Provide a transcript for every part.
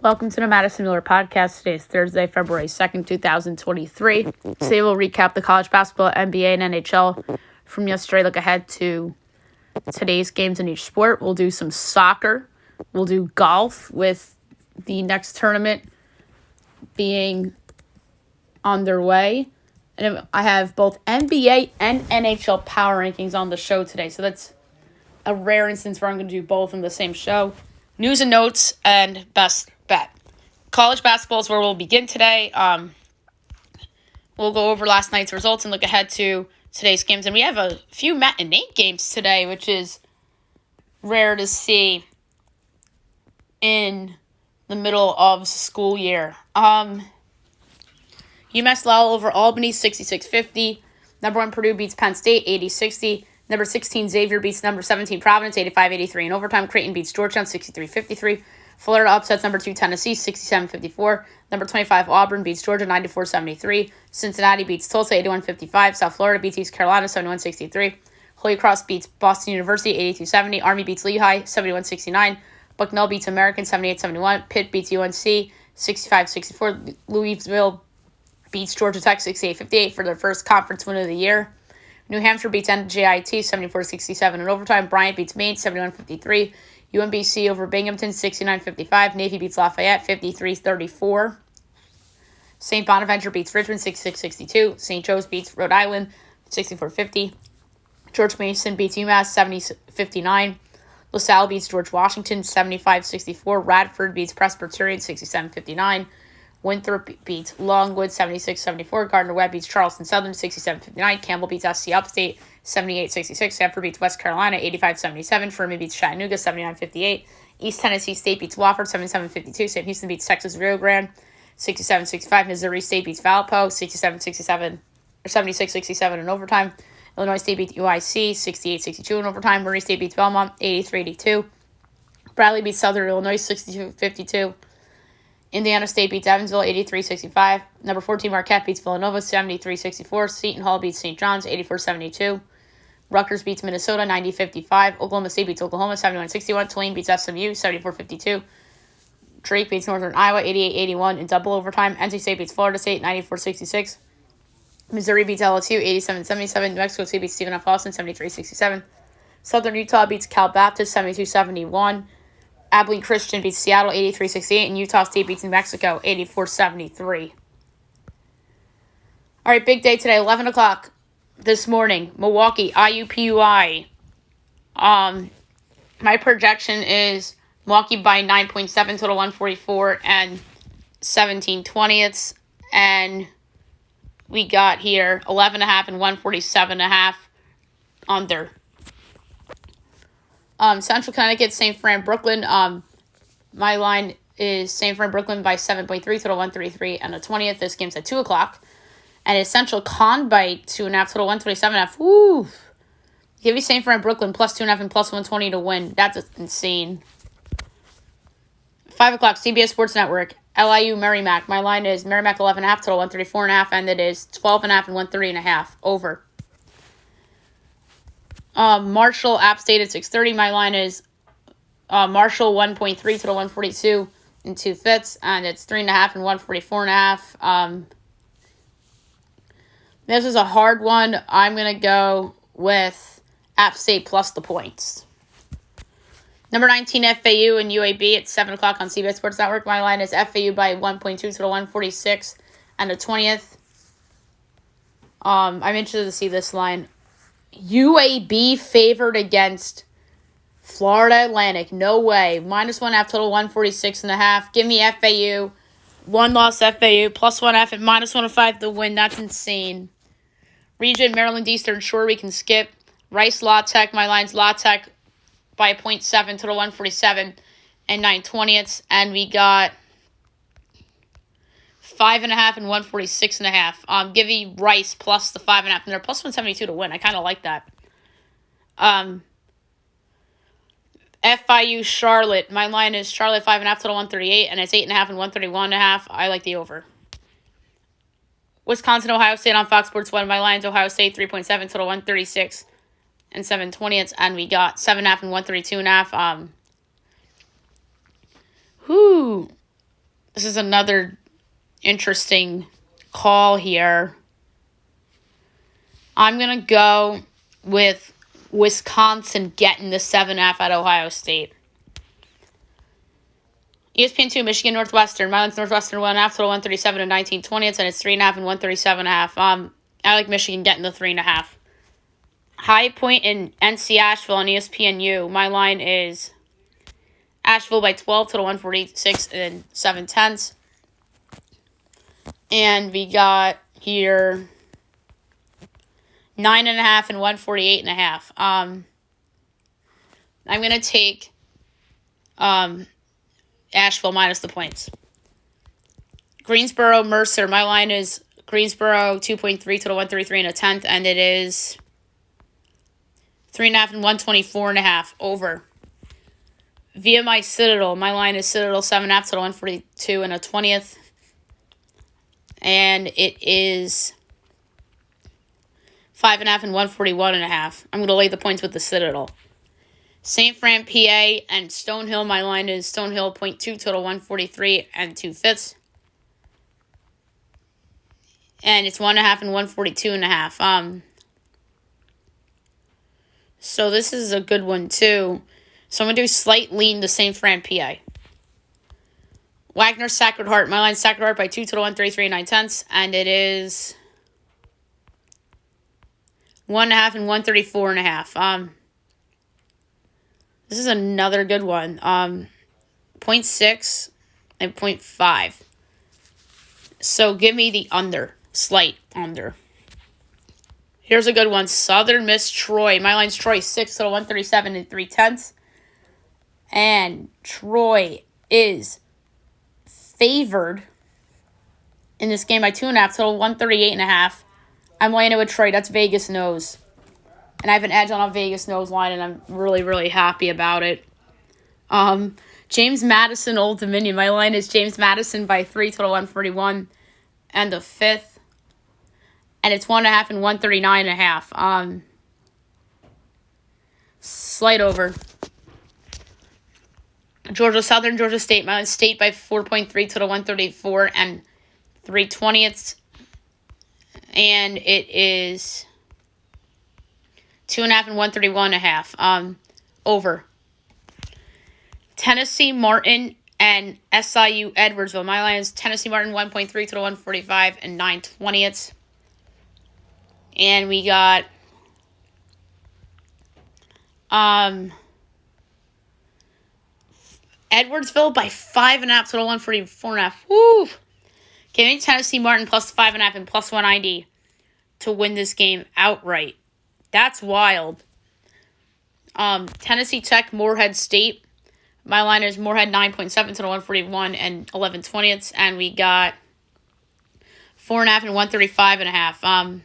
Welcome to the Madison Miller Podcast. Today is Thursday, February 2nd, 2023. Today we'll recap the college basketball, NBA, and NHL from yesterday. Look ahead to today's games in each sport. We'll do some soccer. We'll do golf with the next tournament being on their way. And I have both NBA and NHL power rankings on the show today. So that's a rare instance where I'm going to do both in the same show. News and notes and best bet. College basketball is where we'll begin today. We'll go over last night's results and look ahead to today's games. And we have a few matinee games today, which is rare to see in the middle of school year. UMass Lowell over Albany, 66-50. Number 1 Purdue beats Penn State, 80-60. Number 16 Xavier beats number 17 Providence, 85-83. In overtime, Creighton beats Georgetown, 63-53. Florida upsets number 2 Tennessee, 67-54. Number 25 Auburn beats Georgia, 94-73. Cincinnati beats Tulsa, 81-55. South Florida beats East Carolina, 71-63. Holy Cross beats Boston University, 82-70. Army beats Lehigh, 71-69. Bucknell beats American, 78-71. Pitt beats UNC, 65-64. Louisville beats Georgia Tech, 68-58 for their first conference win of the year. New Hampshire beats NJIT, 74-67 in overtime. Bryant beats Maine, 71-53. UMBC over Binghamton, 69-55. Navy beats Lafayette, 53-34. St. Bonaventure beats Richmond, 66-62. St. Joe's beats Rhode Island, 64-50. George Mason beats UMass, 70-59. LaSalle beats George Washington, 75-64. Radford beats Presbyterian, 67-59. Winthrop beats Longwood, 76-74. Gardner-Webb beats Charleston Southern, 67-59. Campbell beats SC Upstate, 78-66. Sanford beats West Carolina, 85-77. Furman beats Chattanooga, 79-58. East Tennessee State beats Wofford, 77-52. St. Houston beats Texas Rio Grande, 67-65. Missouri State beats Valpo, 67-67 or 76-67 in overtime. Illinois State beats UIC, 68-62 in overtime. Murray State beats Belmont, 83-82. Bradley beats Southern Illinois, 62-52. Indiana State beats Evansville, 83-65. Number 14 Marquette beats Villanova, 73-64. Seton Hall beats St. John's, 84-72. Rutgers beats Minnesota, 90-55. Oklahoma State beats Oklahoma, 71-61. Tulane beats SMU, 74-52. Drake beats Northern Iowa, 88-81 in double overtime. NC State beats Florida State, 94-66. Missouri beats LSU, 87-77. New Mexico State beats Stephen F. Austin, 73-67. Southern Utah beats Cal Baptist, 72-71. Abilene Christian beats Seattle, 83-68. And Utah State beats New Mexico, 84-73. All right, big day today, 11 o'clock this morning. Milwaukee, IUPUI. My projection is Milwaukee by 9.7, total 144 and 17/20. And we got here 11.5 and 147.5 under. Central Connecticut, St. Fran, Brooklyn. My line is St. Fran, Brooklyn by 7.3, total 133 and a 20th. This game's at 2 o'clock. And it's Central Con by 2.5, total 127.5. Woo! Give me St. Fran, Brooklyn plus 2.5 and plus 120 to win. That's insane. 5 o'clock, CBS Sports Network. LIU, Merrimack. My line is Merrimack 11.5, total 134.5, and it is 12.5 and 130.5 over. Marshall, App State at 6:30. My line is Marshall 1.3, total 142 and 2/5, and it's 3.5 and 144.5. This is a hard one. I'm gonna go with App State plus the points. Number 19, FAU and UAB at 7 o'clock on CBS Sports Network. My line is FAU by 1.2, total 146 and a 20th. I'm interested to see this line. UAB favored against Florida Atlantic. No way. -1.5, total 146.5. Give me FAU. 1-loss FAU. +1.5 and -105 to win. That's insane. Region, Maryland Eastern. Sure, we can skip. Rice, La Tech. My line's La Tech by 0.7, total 147 and 9/20. And we got 5.5 and 146.5. Give me Rice plus the 5.5, and they're plus 172 to win. I kind of like that. FIU Charlotte. My line is Charlotte 5.5, total 138, and it's 8.5 and 131.5. I like the over. Wisconsin, Ohio State on Fox Sports 1. My line's Ohio State 3.7, total 136 and 7/20, and we got 7.5 and 132.5. This is another interesting call here. I'm going to go with Wisconsin getting the 7.5 at Ohio State. ESPN 2, Michigan Northwestern. Milan's Northwestern 1.5, total 137 and 19/20, and it's 3.5 and 137.5. I like Michigan getting the 3.5. High Point in NC Asheville on ESPNU. My line is Asheville by 12, total 146 and 7/10. And we got here 9.5 and 148.5. I'm gonna take Asheville minus the points. Greensboro Mercer. My line is Greensboro 2.3 total 133 and 1/10, and it is 3.5 and 124.5 over. VMI Citadel. My line is Citadel 7.5 total 142 and 1/20, and it is 5.5 and 141.5. I'm gonna lay the points with the Citadel. St. Fran, PA, and Stonehill. My line is Stonehill 0.2 total 143 and 2/5. And it's 1.5 and 142.5. So this is a good one too. So I'm gonna do slight lean to St. Fran, PA. Wagner Sacred Heart. My line Sacred Heart by 2 total 133 and 9/10, and it is 1.5 and 134.5. This is another good one. 0.6 and 0.5. So give me the under. Slight under. Here's a good one. Southern Miss Troy. My line's Troy 6 total 137 and 3/10. And Troy is favored in this game by 2.5 total 138.5. I'm laying it with Troy. That's Vegas knows. And I have an edge on a Vegas nose line, and I'm really, really happy about it. James Madison, Old Dominion. My line is James Madison by 3 total 141 and the 5th. And it's 1.5 and 139.5. Slight over. Georgia Southern, Georgia State. My line is State by 4.3 total 134 and 3/20. And it is 2.5 and 131.5. Over. Tennessee Martin and SIU Edwardsville. My line is Tennessee Martin 1.3 total 145 and 9/20. And we got Edwardsville by 5.5 total 144.5. Woo! Give me Tennessee Martin plus 5.5 and plus 190 to win this game outright. That's wild. Tennessee Tech, Morehead State. My line is Morehead 9.7 to the 141 and 11/20, and we got 4.5 and 135.5. I'm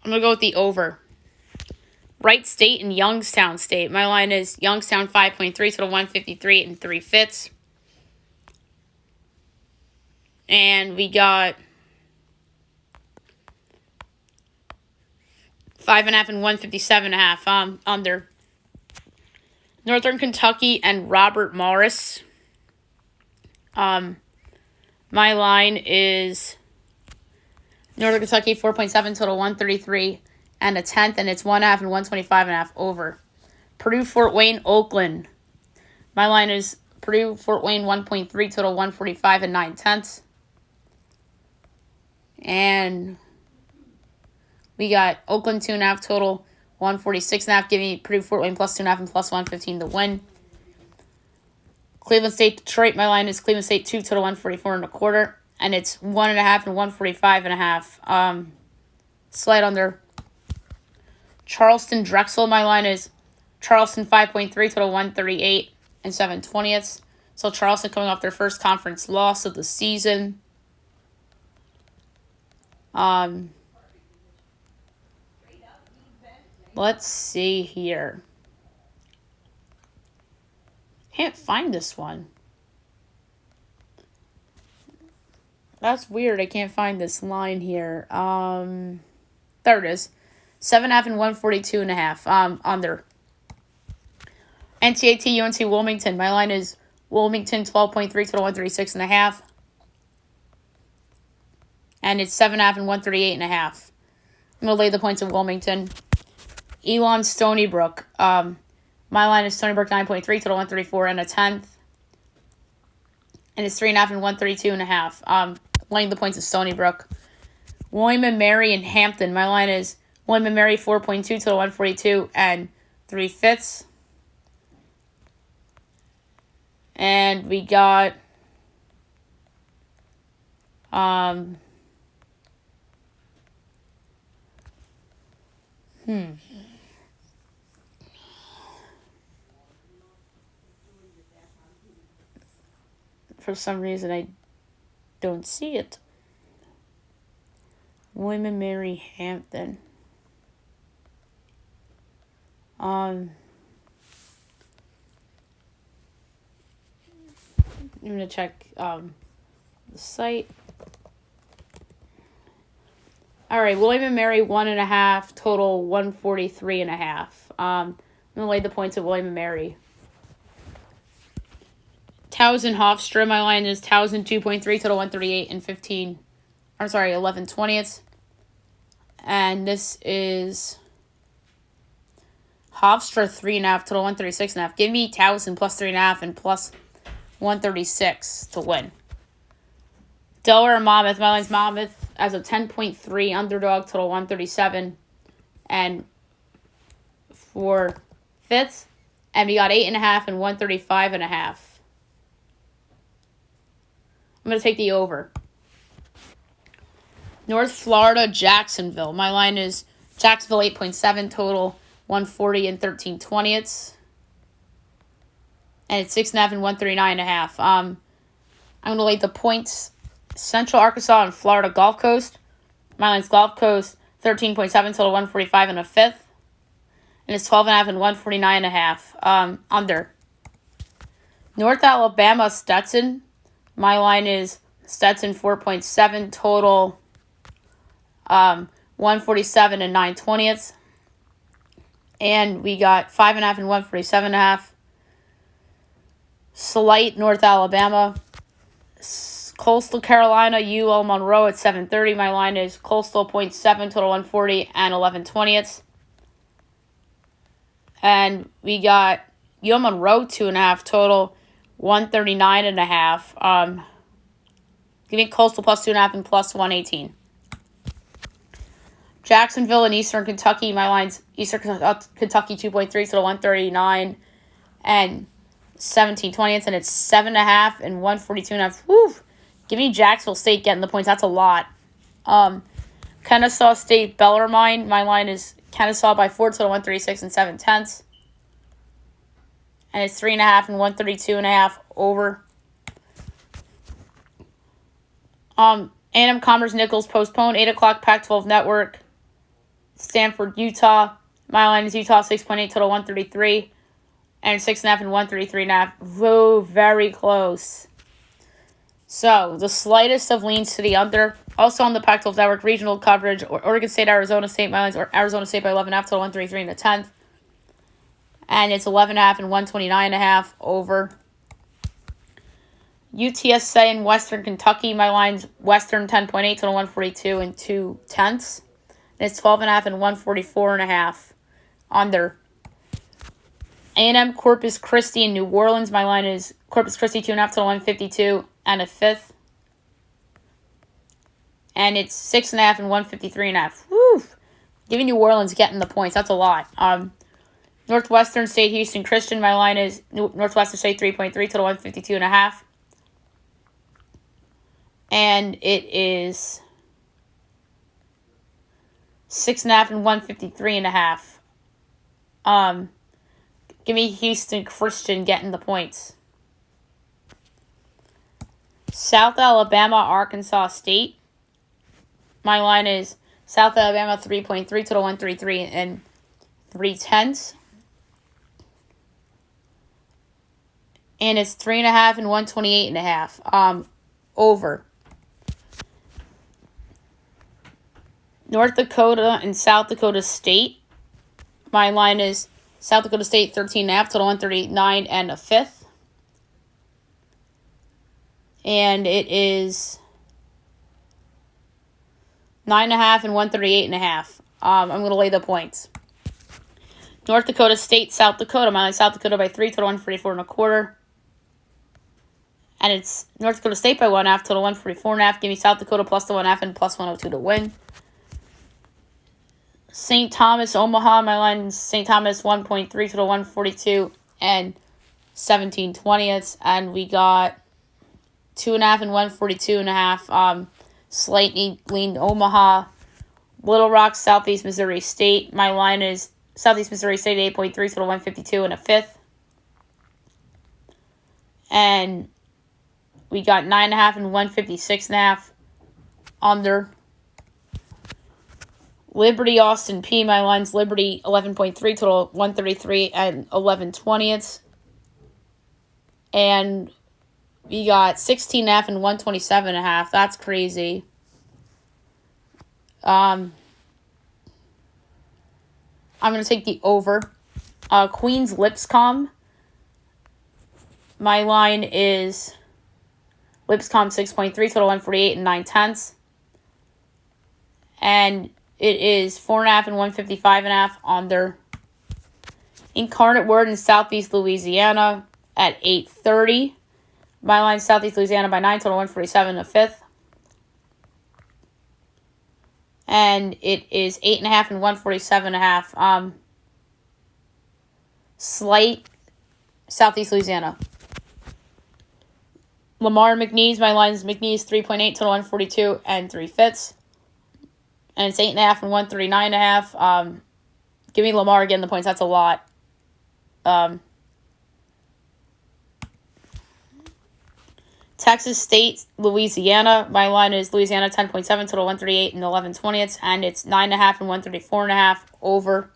gonna go with the over. Wright State and Youngstown State. My line is Youngstown 5.3 to the 153 and 3/5. And we got 5.5 and 157.5. Under. Northern Kentucky and Robert Morris. My line is Northern Kentucky 4.7 total 133 and a 10th, and it's 1.5 and 125.5 over. Purdue Fort Wayne Oakland. My line is Purdue Fort Wayne 1.3 total 145 and 9/10. And we got Oakland 2.5 total 146.5, giving Purdue Fort Wayne plus 2.5 and plus 115 to win. Cleveland State Detroit. My line is Cleveland State 2 total 144 and a quarter, and it's 1.5 and 145.5. Slight under. Charleston Drexel. My line is Charleston 5.3 total 138 and 7/20. So Charleston coming off their first conference loss of the season. Let's see here. Can't find this one. That's weird. I can't find this line here. There it is. 7.5 and 142.5. Under. NCAT UNC Wilmington. My line is Wilmington 12.3, total 136.5. And it's 7.5 and 138.5. I'm going to lay the points of Wilmington. Elon Stony Brook. My line is Stony Brook 9.3, total 134 and a tenth. And it's 3.5 and 132.5. Laying the points of Stony Brook. William and Mary and Hampton. My line is William and Mary 4.2, total 142 and 3/5. And we got for some reason I don't see it. William and Mary Hampton. I'm gonna check the site. All right, William and Mary 1.5, total 143.5. I'm gonna lay the points of William and Mary. Towson Hofstra, my line is Towson 2.3, total 138 and 15. I'm sorry, 11/20. And this is Hofstra 3.5, total 136.5. Give me Towson plus 3.5 and plus 136 to win. Delaware and Monmouth. My line's Monmouth as a 10.3 underdog, total 137 and 4/5. And we got 8.5 and 135.5. I'm going to take the over. North Florida, Jacksonville. My line is Jacksonville 8.7, total 140 and 13/20. And it's 6.5 and 139.5. I'm going to lay the points. Central Arkansas and Florida Gulf Coast. My line's Gulf Coast 13.7, total 145 and a fifth. And it's 12.5 and 149.5. Under. North Alabama, Stetson. My line is Stetson 4.7, total 147 and 9/20. And we got 5.5 and 147.5. Slight, North Alabama. Coastal Carolina, UL Monroe at 7:30. My line is Coastal 0.7, total 140 and 11/20. And we got UL Monroe 2.5, total 139.5. Give me Coastal plus 2.5 and plus 118. Jacksonville and Eastern Kentucky. My line's Eastern Kentucky 2.3, total 139 and 17/20, and it's 7.5 and 142.5. Woo! Give me Jacksonville State getting the points. That's a lot. Kennesaw State Bellarmine. My line is Kennesaw by 4, total 136 and 7/10. And it's 3.5 and 132.5 over. A&M Commerce Nichols postponed. 8 o'clock Pac-12 Network. Stanford, Utah. My line is Utah 6.8, total 133. And 6.5 and 133.5. Whoa, very close. So, the slightest of leans to the under. Also on the Pac-12 Network, regional coverage. Oregon State, Arizona State. My lines are Arizona State by 11.5, total 133 and a tenth. And it's 11.5 and 129.5 over. UTSA and Western Kentucky. My line's Western 10.8, total 142 and 2/10. And it's 12.5 and 144.5 under. A&M Corpus Christi in New Orleans. My line is Corpus Christi 2.5, total 152 and a fifth. And it's 6.5 and 153.5. Woo! Giving New Orleans getting the points. That's a lot. Northwestern State Houston Christian. My line is Northwestern State 3.3, total 152.5. And it is 6.5 and 153.5. Give me Houston Christian getting the points. South Alabama, Arkansas State. My line is South Alabama 3.3, total 133 and 3/10. And it's 3.5 and 128.5. Over. North Dakota and South Dakota State. My line is South Dakota State 13.5, total 139 and a fifth. And it is 9.5 and 138.5. I'm going to lay the points. North Dakota State, South Dakota. My line South Dakota by 3, total 144.25. And it's North Dakota State by 1.5, total 144.5. Give me South Dakota plus the 1.5 and plus 102 to win. St. Thomas, Omaha. My line is St. Thomas 1.3, total 142 and 17/20. And we got 2.5 and 142.5. Slightly leaned Omaha. Little Rock, Southeast Missouri State. My line is Southeast Missouri State 8.3, total 152 and a fifth. And we got 9.5 and 156.5 under. Liberty, Austin P. My line's Liberty 11.3, total 133 and 11/20. And we got 16.5 and 127.5. That's crazy. I'm going to take the over. Queens, Lipscomb. My line is Lipscomb 6.3, total 148 and 9/10. And it is 4.5 and 155.5 under. Incarnate Word in Southeast Louisiana at 8:30. My line Southeast Louisiana by 9, total 147 and a fifth. And it is 8.5 and 147.5. Slight Southeast Louisiana. Lamar McNeese, my line is McNeese 3.8, total 142 and 3/5. And it's 8.5 and 139.5. Give me Lamar again the points. That's a lot. Texas State, Louisiana. My line is Louisiana 10.7, total 138 and 11/20. And it's 9.5 and 134.5 over.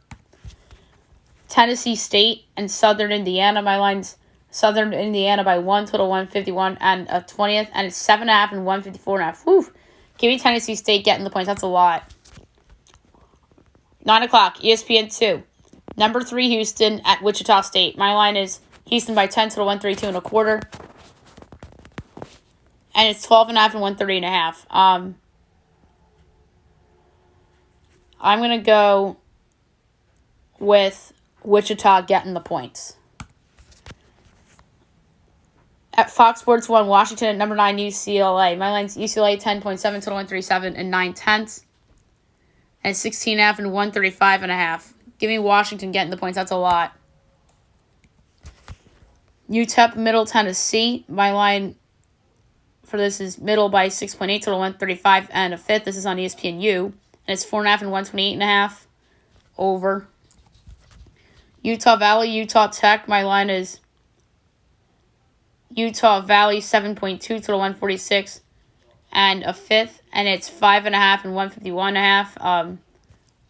Tennessee State and Southern Indiana. My line's Southern Indiana by 1, total 151 and a 20th. And it's 7.5 and 154.5. Whew. Give me Tennessee State getting the points. That's a lot. 9 o'clock, ESPN 2. Number 3, Houston at Wichita State. My line is Houston by 10, total 132 and a quarter. And it's 12.5 and 130.5. I'm going to go with Wichita getting the points. At Fox Sports 1, Washington at number 9, UCLA. My line's UCLA 10.7, total 137 and 9/10. And 16.5 and 135.5. Give me Washington getting the points. That's a lot. UTEP, Middle Tennessee. My line for this is Middle by 6.8, total 135 and a fifth. This is on ESPNU. And it's 4.5 and 128.5 over. Utah Valley, Utah Tech. My line is Utah Valley 7.2, total 146 and a fifth. And it's 5.5 and 151.5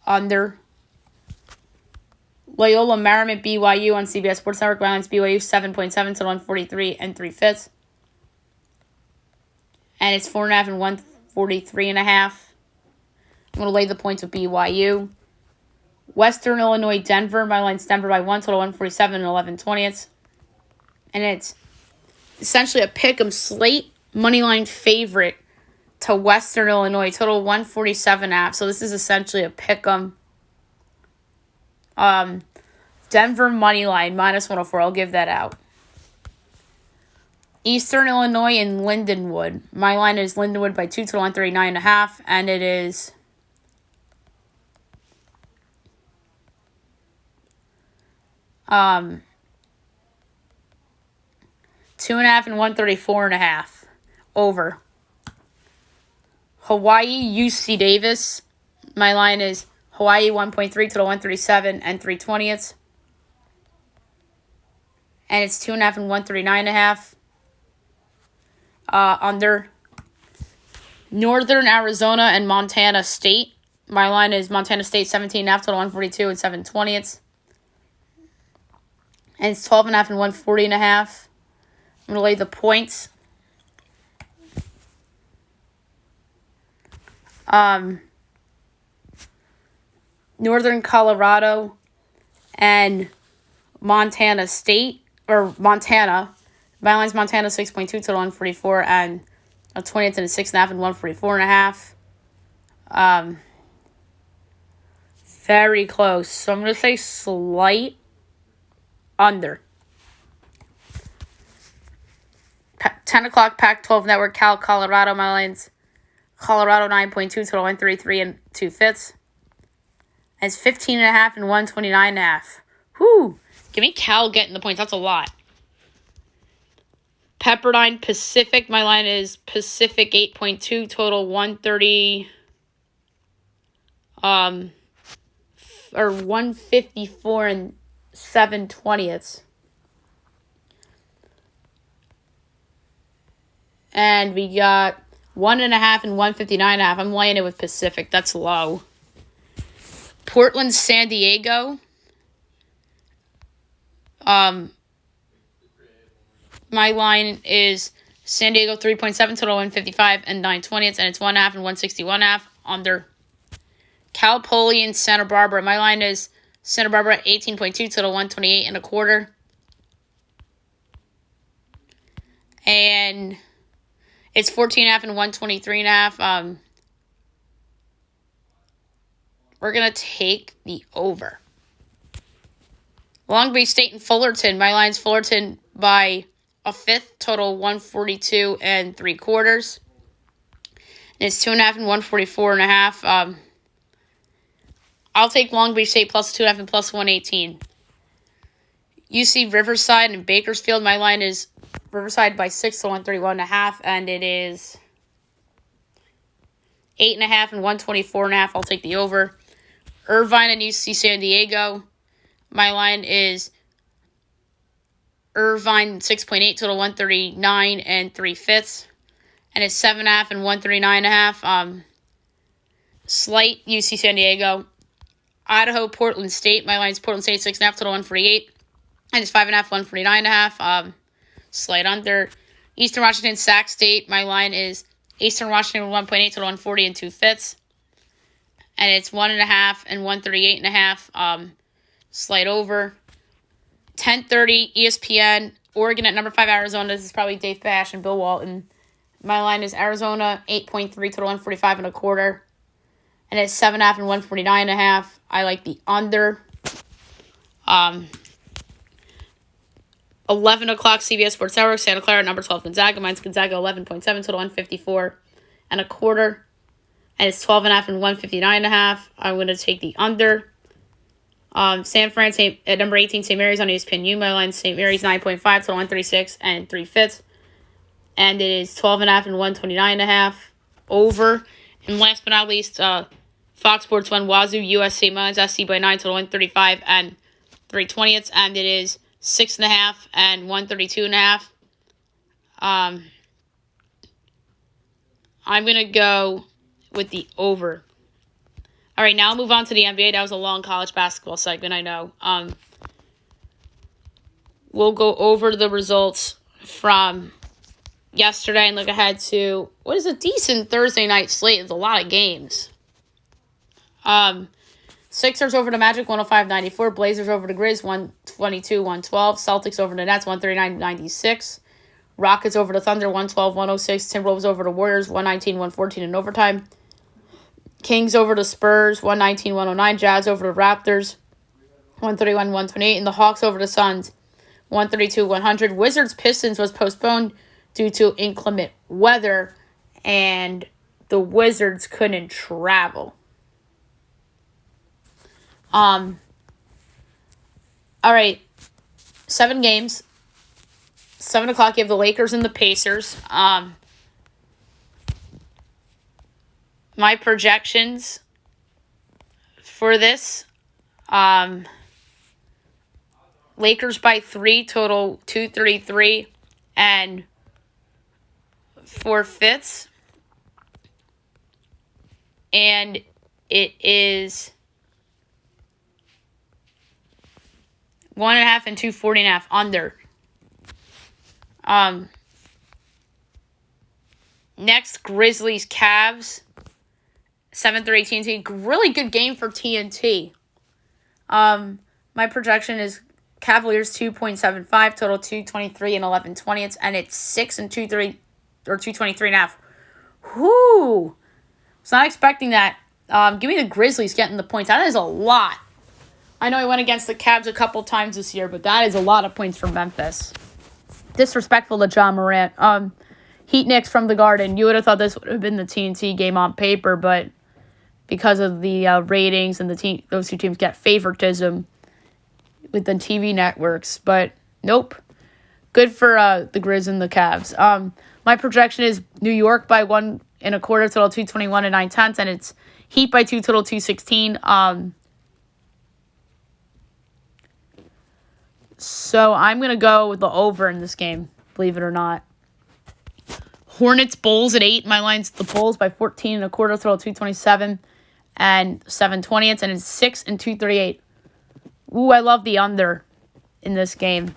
under. Loyola Marymount, BYU on CBS Sports Network. My line's BYU 7.7, total 143 and 3/5. And it's 4.5 and 143.5. I'm going to lay the points with BYU. Western Illinois, Denver. My line's Denver by 1, total 147 and 11/20. And it's essentially a pick'em slate moneyline favorite to Western Illinois, total 147.5. So this is essentially a pick'em. Denver moneyline minus 104. I'll give that out. Eastern Illinois and Lindenwood. My line is Lindenwood by 2, total 139.5, and it is 2.5 and 134.5 over. Hawaii, UC Davis. My line is Hawaii 1.3, total 137 and 3/20. And it's 2.5 and 139.5. Under. Northern Arizona and Montana State. My line is Montana State 17.5, total 142 and 7/20. And it's 12.5 and 140.5. I'm going to lay the points. Northern Colorado and Montana State, or Montana. My line's Montana 6.2, total 144, and a 20th and a 6.5 and 144.5. Very close. So I'm going to say slight under. 10 o'clock Pac-12 Network, Cal, Colorado. My line's Colorado 9.2, total 133 and 2/5. And it's 15.5 and 129.5. Whoo! Give me Cal getting the points. That's a lot. Pepperdine Pacific. My line is Pacific 8.2, total 130. Or 154 and 7/20. And we got 1.5 and 159.5. I'm laying it with Pacific. That's low. Portland, San Diego. My line is San Diego 3.7, total 155 and 9/20, and it's 1.5 and 161.5 under. Cal Poly and Santa Barbara. My line is Santa Barbara 18.2, total 128.25. And it's 14.5 and 123.5. We're going to take the over. Long Beach State and Fullerton. My line's Fullerton by a 5th, total 142.75. And it's 2.5 and 144.5. I'll take Long Beach State plus 2.5 and plus 118. UC Riverside and Bakersfield. My line is Riverside by 6 to 131.5, and it is 8.5 and 124.5. I'll take the over. Irvine and UC San Diego. My line is Irvine 6.8, total 139 and 3/5, and it's 7.5 and 139.5. Slight UC San Diego. Idaho, Portland State. My line's Portland State 6.5, total 148, and it's 5.5, 149.5. Slight under. Eastern Washington, Sac State. My line is Eastern Washington 1.8, total 140 and 2/5, and it's 1.5 and 138.5. Slight over. 10:30 ESPN. Oregon at number 5 Arizona. This is probably Dave Bash and Bill Walton. My line is Arizona 8.3, total 145.25, and it's 7.5 and 149.5. I like the under. 11 o'clock CBS Sports Network. Santa Clara number 12 Gonzaga. Mine's Gonzaga 11.7, total 154.25, and it's 12.5 and 159.5. I'm going to take the under. San Fran at number 18 St. Mary's on ESPNU. My line St. Mary's 9.5, total 136 and 3/5, and it is 12.5 and 129.5 over. And last but not least, Fox Sports 1 Wazoo USC. My line's SC by 9, total 135 and 3/20, and it is 6.5 and 132.5. I'm gonna go with the over. All right, now I'll move on to the NBA. That was a long college basketball segment, I know. We'll go over the results from yesterday and look ahead to what is a decent Thursday night slate. It's a lot of games. Sixers over the Magic, 105-94. Blazers over the Grizz, 122-112. Celtics over the Nets, 139-96. Rockets over the Thunder, 112-106. Timberwolves over the Warriors, 119-114 in overtime. Kings over the Spurs, 119-109. Jazz over the Raptors, 131-128. And the Hawks over the Suns, 132-100. Wizards Pistons was postponed due to inclement weather, and the Wizards couldn't travel. All right, 7 games. 7 o'clock, you have the Lakers and the Pacers. My projections for this, Lakers by 3, total 233 and 4/5. And it is 1.5 and 240.5 under. Next, Grizzlies Cavs. 7:30 TNT. Really good game for TNT. My projection is Cavaliers 2.75, total 223 and 11/20, and it's 6 and 2-3 or 223.5. Whoo! Was not expecting that. Give me the Grizzlies getting the points. That is a lot. I know I went against the Cavs a couple times this year, but that is a lot of points for Memphis. Disrespectful to John Morant. Heat Knicks from the Garden. You would have thought this would have been the TNT game on paper, but because of the ratings and those two teams get favoritism with the TV networks. But nope. Good for the Grizz and the Cavs. My projection is New York by 1.25, total 221 and 9/10, and it's Heat by 2, total 216. So I'm going to go with the over in this game, believe it or not. Hornets, Bulls at 8. My line's the Bulls by 14.25, total 227 and 7/20, and it's 6 and 238. Ooh, I love the under in this game.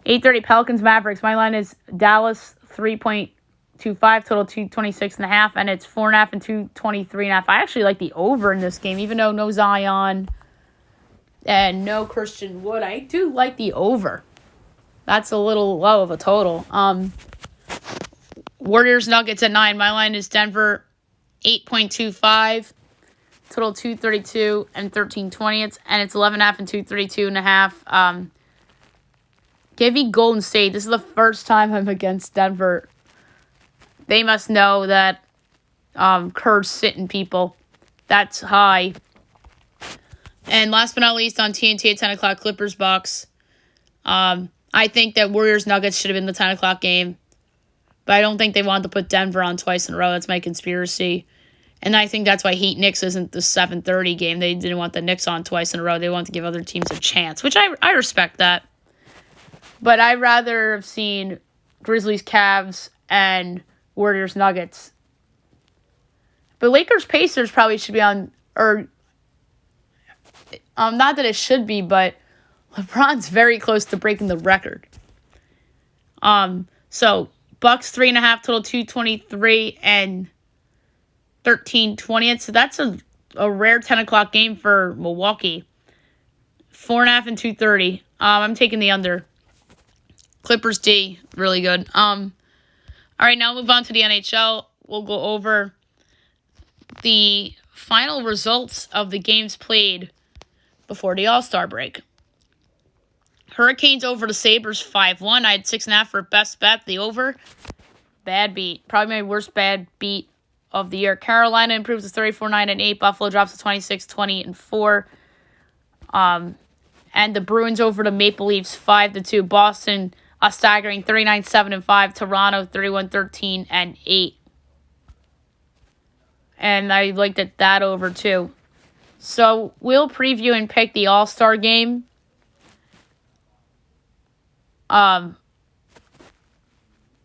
8:30 Pelicans, Mavericks. My line is Dallas 3.25, total 226.5, and it's 4.5 and 223.5. I actually like the over in this game, even though no Zion and no Christian Wood. I do like the over. That's a little low of a total. Warriors, Nuggets at 9. My line is Denver 8.25, total 232 and 13/20, and it's 11.5 and 232.5. Give me Golden State. This is the first time I'm against Denver. They must know that Kerr's sitting people. That's high. And last but not least, on TNT at 10 o'clock, Clippers Bucks. I think that Warriors Nuggets should have been the 10 o'clock game. But I don't think they wanted to put Denver on twice in a row. That's my conspiracy. And I think that's why Heat Knicks isn't the 7:30 game. They didn't want the Knicks on twice in a row. They wanted to give other teams a chance, which I respect that. But I'd rather have seen Grizzlies Cavs and Warriors Nuggets. But Lakers Pacers probably should be on, or not that it should be, but LeBron's very close to breaking the record. So Bucks 3.5, total 223 and 13/20. So that's a rare 10 o'clock game for Milwaukee. 4.5 and 230. I'm taking the under. Clippers D, really good. All right, now we'll move on to the NHL. We'll go over the final results of the games played before the All-Star break. Hurricanes over the Sabres 5-1. I had 6.5 for best bet, the over. Bad beat. Probably my worst bad beat of the year. Carolina improves to 34-9 and 8. Buffalo drops to 26-20 and 4. And the Bruins over the Maple Leafs 5-2. Boston a staggering 39-7 and 5. Toronto 31-13 and 8. And I liked that over too. So we'll preview and pick the All-Star game. On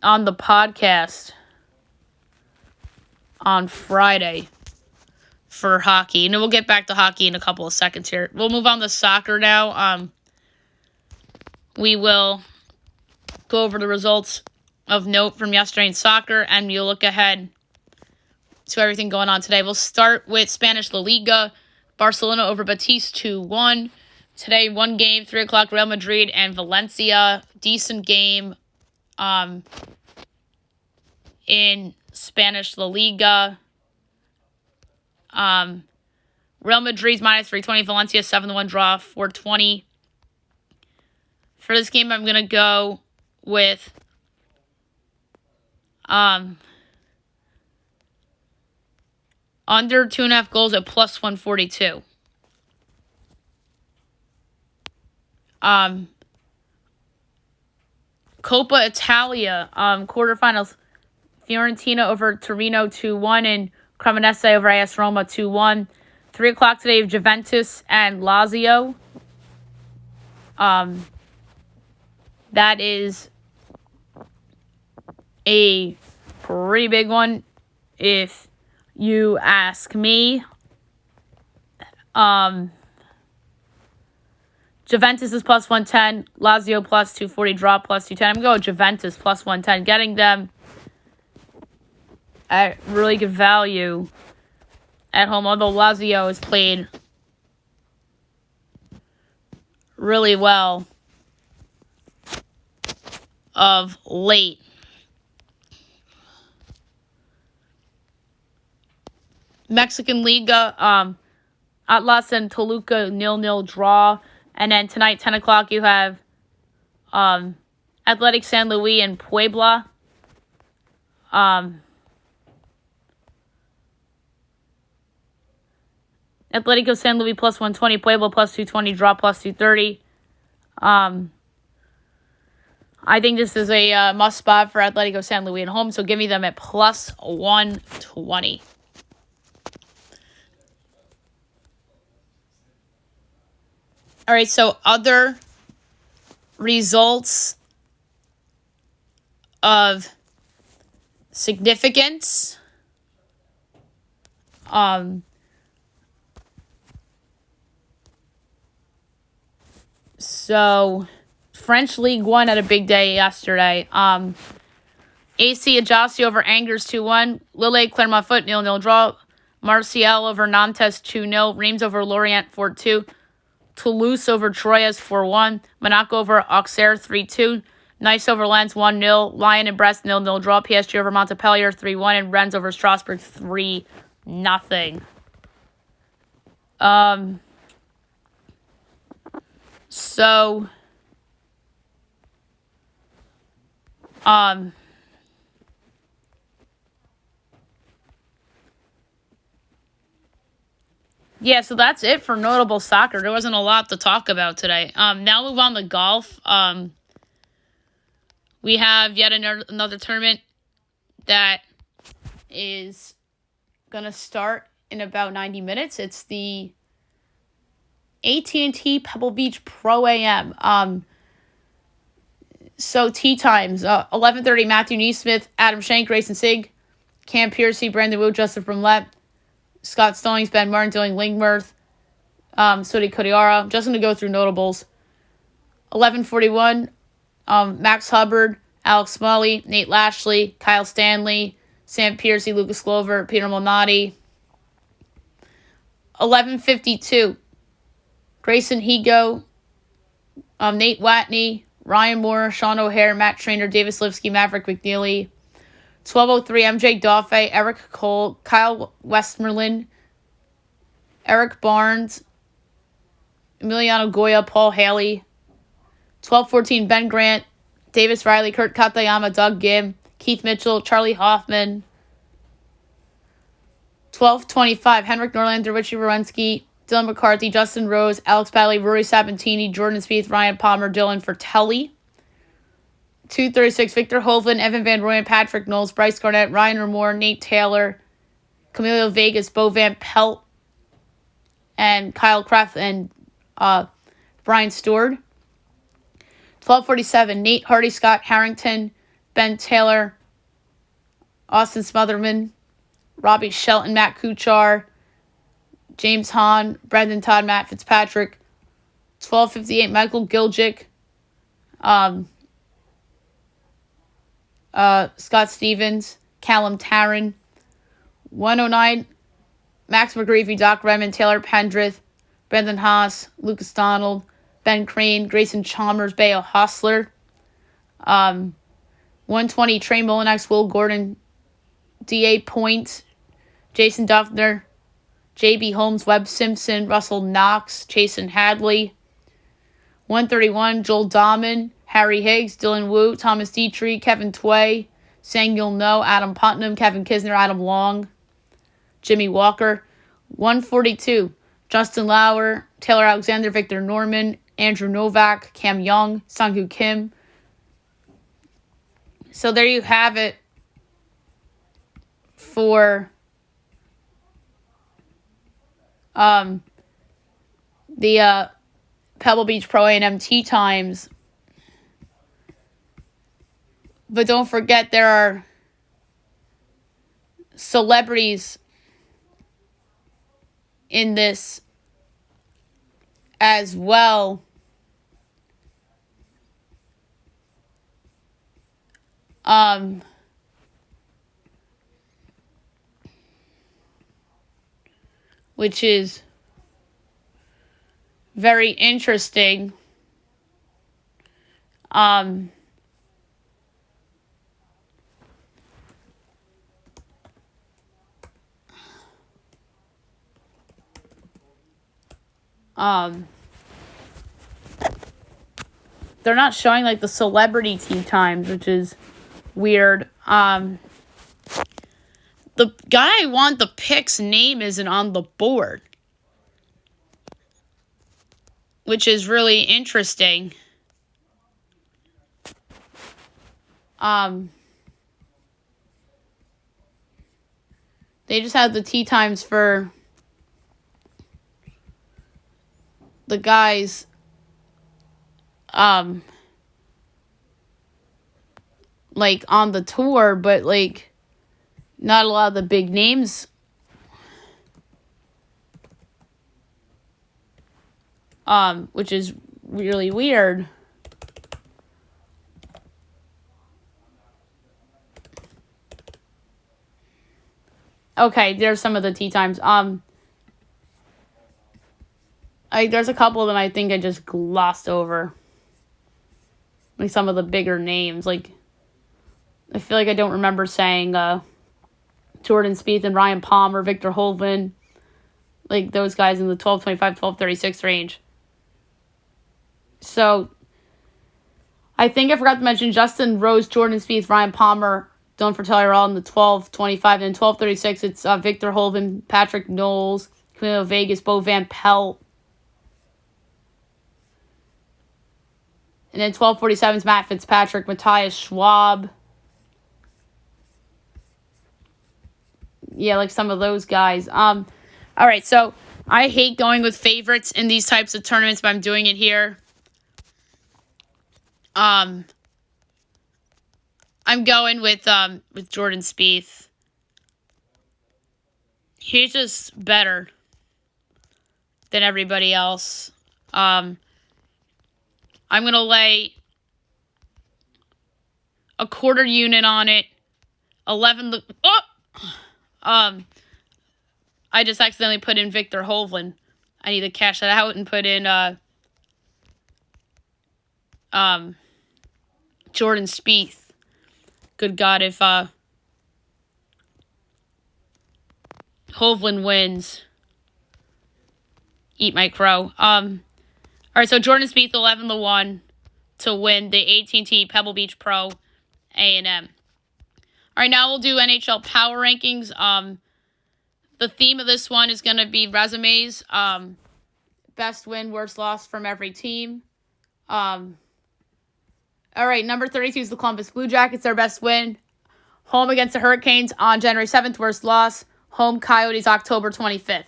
the podcast on Friday for hockey. And we'll get back to hockey in a couple of seconds here. We'll move on to soccer now. We will go over the results of note from yesterday in soccer, and we'll look ahead to everything going on today. We'll start with Spanish La Liga. Barcelona over Betis 2-1. Today, one game, 3 o'clock, Real Madrid and Valencia. Decent game in Spanish La Liga. Real Madrid's minus 320. Valencia 7-1 draw, 420. For this game, I'm going to go with under 2.5 goals at plus 142. Coppa Italia quarterfinals. Fiorentina over Torino 2-1 and Cremonese over AS Roma 2-1. 3 o'clock today of Juventus and Lazio. That is a pretty big one if you ask me. Juventus is plus 110. Lazio plus 240. Draw plus 210. I'm going to go Juventus plus 110. Getting them at really good value at home. Although Lazio has played really well of late. Mexican Liga, Atlas and Toluca 0-0 draw. And then tonight, 10 o'clock, you have Athletic San Luis and Puebla. Atletico San Luis plus 120, Puebla plus 220, draw plus 230. I think this is a must spot for Atletico San Luis at home, so give me them at plus 120. All right, so other results of significance. So French League 1 had a big day yesterday. AC Ajaccio over Angers 2-1. Lille Clermont Foot 0-0 draw. Marseille over Nantes 2-0. Reims over Lorient 4-2. Toulouse over Troyes 4-1. Monaco over Auxerre 3-2. Nice over Lens 1-0. Lyon and Brest 0-0 draw. PSG over Montpellier 3-1. And Rennes over Strasbourg 3-0. So, yeah, so that's it for notable soccer. There wasn't a lot to talk about today. Now move on to golf. We have yet another tournament that is going to start in about 90 minutes. It's the AT&T Pebble Beach Pro AM. So tee times, 11:30, Matthew Neesmith, Adam Schenk, Grayson Sigg, Cam Piercy, Brandon Wu, Justin Brumlett, Scott Stallings, Ben Martin, Dylan Lingmerth, Sudi Kodiara. I'm just going to go through notables. 11:41, Max Hubbard, Alex Smalley, Nate Lashley, Kyle Stanley, Sam Piercy, Lucas Glover, Peter Malnati. 11:52, Grayson Higo, Nate Watney, Ryan Moore, Sean O'Hare, Matt Trainer, Davis Lipsky, Maverick McNeely. 12:03, MJ Daffé, Eric Cole, Kyle Westmoreland, Eric Barnes, Emiliano Goya, Paul Haley. 12:14, Ben Grant, Davis Riley, Kurt Katayama, Doug Gibb, Keith Mitchell, Charlie Hoffman. 12:25, Henrik Norlander, Richie Wierenski, Dylan McCarthy, Justin Rose, Alex Bailey, Rory Sabatini, Jordan Spieth, Ryan Palmer, Dylan Fratelli. 2:36, Victor Hovland, Evan Van Rooyen, Patrick Knowles, Bryce Garnett, Ryan Remore, Nate Taylor, Camilo Vegas, Bo Van Pelt, and Kyle Kraft and Brian Stewart. 12:47, Nate Hardy, Scott Harrington, Ben Taylor, Austin Smotherman, Robbie Shelton, Matt Kuchar, James Hahn, Brendan Todd, Matt Fitzpatrick. 12:58, Michael Giljic, Scott Stevens, Callum Tarrant. 109, Max McGreevy, Doc Redmond, Taylor Pendrith, Brendan Haas, Lucas Donald, Ben Crane, Grayson Chalmers, Bayo Hostler. 120, Trey Molinex, Will Gordon, D.A. Point, Jason Duffner, J.B. Holmes, Webb Simpson, Russell Knox, Jason Hadley. 131, Joel Dahman, Harry Higgs, Dylan Wu, Thomas Dietrich, Kevin Tway, Sang-Yul No, Adam Putnam, Kevin Kisner, Adam Long, Jimmy Walker. 142, Justin Lauer, Taylor Alexander, Victor Norman, Andrew Novak, Cam Young, Sungwoo Kim. So there you have it for the Pebble Beach Pro A&M tee times. But don't forget, there are celebrities in this as well. Which is very interesting. Um, they're not showing like the celebrity tee times, which is weird. The guy I want the pick's name isn't on the board, which is really interesting. They just have the tee times for the guys, like on the tour, but like not a lot of the big names. Which is really weird. Okay, there's some of the tee times. There's a couple of them I think I just glossed over. Like some of the bigger names. Like, I feel like I don't remember saying Jordan Spieth and Ryan Palmer, Victor Hovland. Like those guys in the 12.25, 12.36 range. So, I think I forgot to mention Justin Rose, Jordan Spieth, Ryan Palmer, Dylan Fratelli are all in the 12.25. And 12.36, it's Victor Hovland, Patrick Knowles, Camilo Vegas, Bo Van Pelt. And then 12.47 is Matt Fitzpatrick, Matthias Schwab. Yeah, like some of those guys. All right, so I hate going with favorites in these types of tournaments, but I'm doing it here. I'm going with Jordan Spieth. He's just better than everybody else. I'm gonna lay a quarter unit on it. 11. I just accidentally put in Victor Hovland. I need to cash that out and put in Jordan Spieth. Good God, if Hovland wins, eat my crow. All right, so Jordan Spieth 11-1 to win the AT&T Pebble Beach Pro A&M. All right, now we'll do NHL Power Rankings. The theme of this one is going to be resumes. Best win, worst loss from every team. All right, number 32 is the Columbus Blue Jackets, their best win. Home against the Hurricanes on January 7th, worst loss. Home Coyotes October 25th.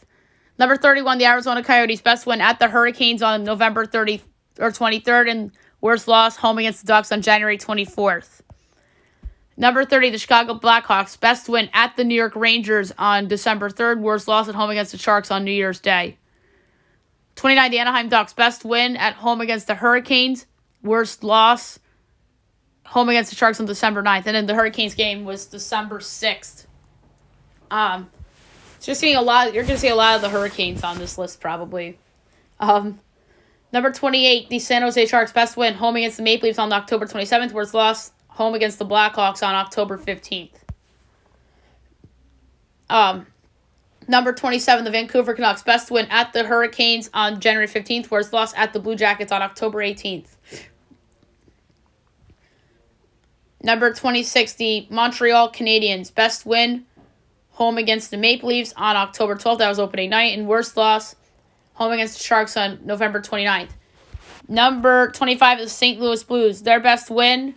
Number 31, the Arizona Coyotes, best win at the Hurricanes on November 30th or 23rd, and worst loss, home against the Ducks on January 24th. Number 30, the Chicago Blackhawks, best win at the New York Rangers on December 3rd, worst loss at home against the Sharks on New Year's Day. 29, the Anaheim Ducks, best win at home against the Hurricanes, worst loss, home against the Sharks on December 9th. And then the Hurricanes game was December 6th. Just seeing a lot. You're going to see a lot of the Hurricanes on this list probably. Number 28, the San Jose Sharks, best win, home against the Maple Leafs on October 27th, worst loss, home against the Blackhawks on October 15th. Number 27, the Vancouver Canucks, best win at the Hurricanes on January 15th, worst loss at the Blue Jackets on October 18th. Number 26, the Montreal Canadiens, best win, home against the Maple Leafs on October 12th. That was opening night. And worst loss, home against the Sharks on November 29th. Number 25 is the St. Louis Blues. Their best win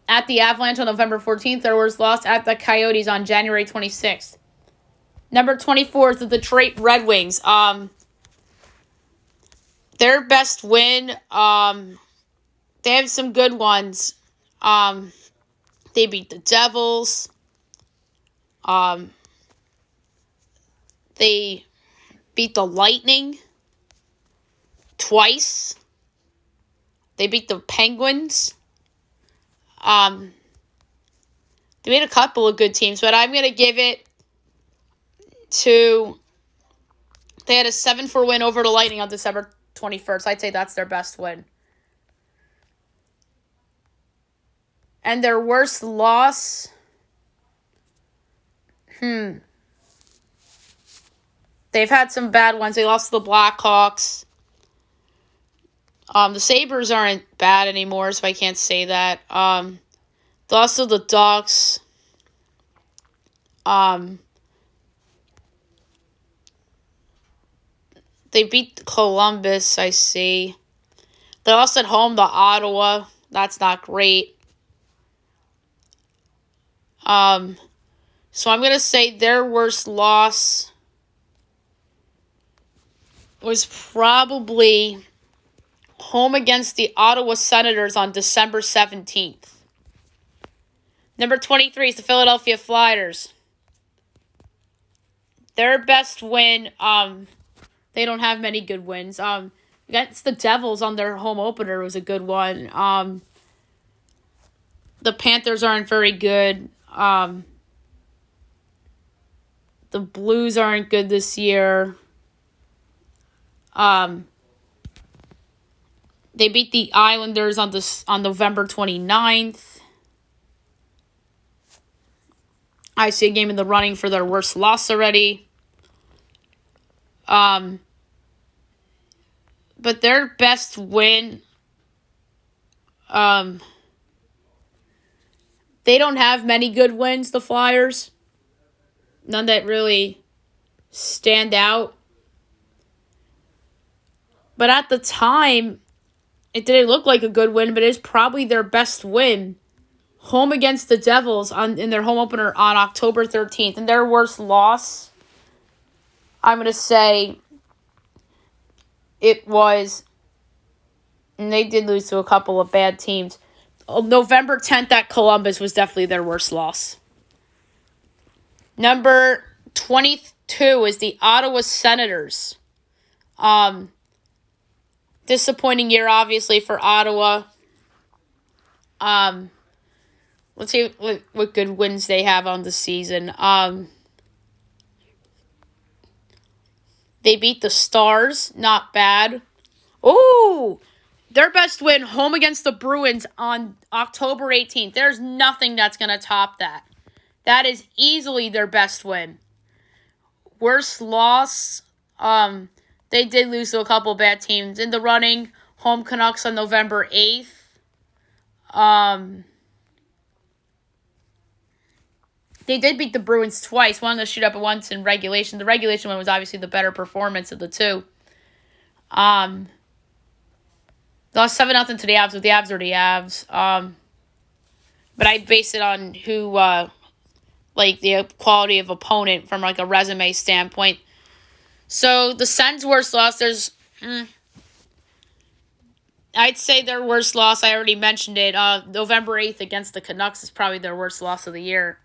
at the Avalanche on November 14th. Their worst loss at the Coyotes on January 26th. Number 24 is the Detroit Red Wings. Their best win, they have some good ones. They beat the Devils. They beat the Lightning twice. They beat the Penguins. They beat a couple of good teams, but I'm going to give it to... They had a 7-4 win over the Lightning on December 21st. I'd say that's their best win. And their worst loss, they've had some bad ones. They lost to the Blackhawks. The Sabres aren't bad anymore, so I can't say that. They lost to the Ducks. They beat Columbus, I see. They lost at home to Ottawa. That's not great. So I'm going to say their worst loss was probably home against the Ottawa Senators on December 17th. Number 23 is the Philadelphia Flyers. Their best win, they don't have many good wins. Against the Devils on their home opener was a good one. The Panthers aren't very good. The Blues aren't good this year. They beat the Islanders on November 29th. I see a game in the running for their worst loss already. But their best win, they don't have many good wins, the Flyers. None that really stand out. But at the time, it didn't look like a good win, but it is probably their best win. Home against the Devils in their home opener on October 13th. And their worst loss, I'm going to say it was, and they did lose to a couple of bad teams. November 10th at Columbus was definitely their worst loss. Number 22 is the Ottawa Senators. Disappointing year, obviously, for Ottawa. Let's see what good wins they have on the season. They beat the Stars. Not bad. Ooh! Their best win, home against the Bruins on October 18th. There's nothing that's going to top that. That is easily their best win. Worst loss, they did lose to a couple bad teams. In the running, home Canucks on November 8th. They did beat the Bruins twice. One in the shootout, but once in regulation. The regulation one was obviously the better performance of the two. Lost 7-0 to the Avs, but the Avs are the Avs. But I base it on who, the quality of opponent from, a resume standpoint. So, the Sens' worst loss, I'd say their worst loss, I already mentioned it, November 8th against the Canucks is probably their worst loss of the year.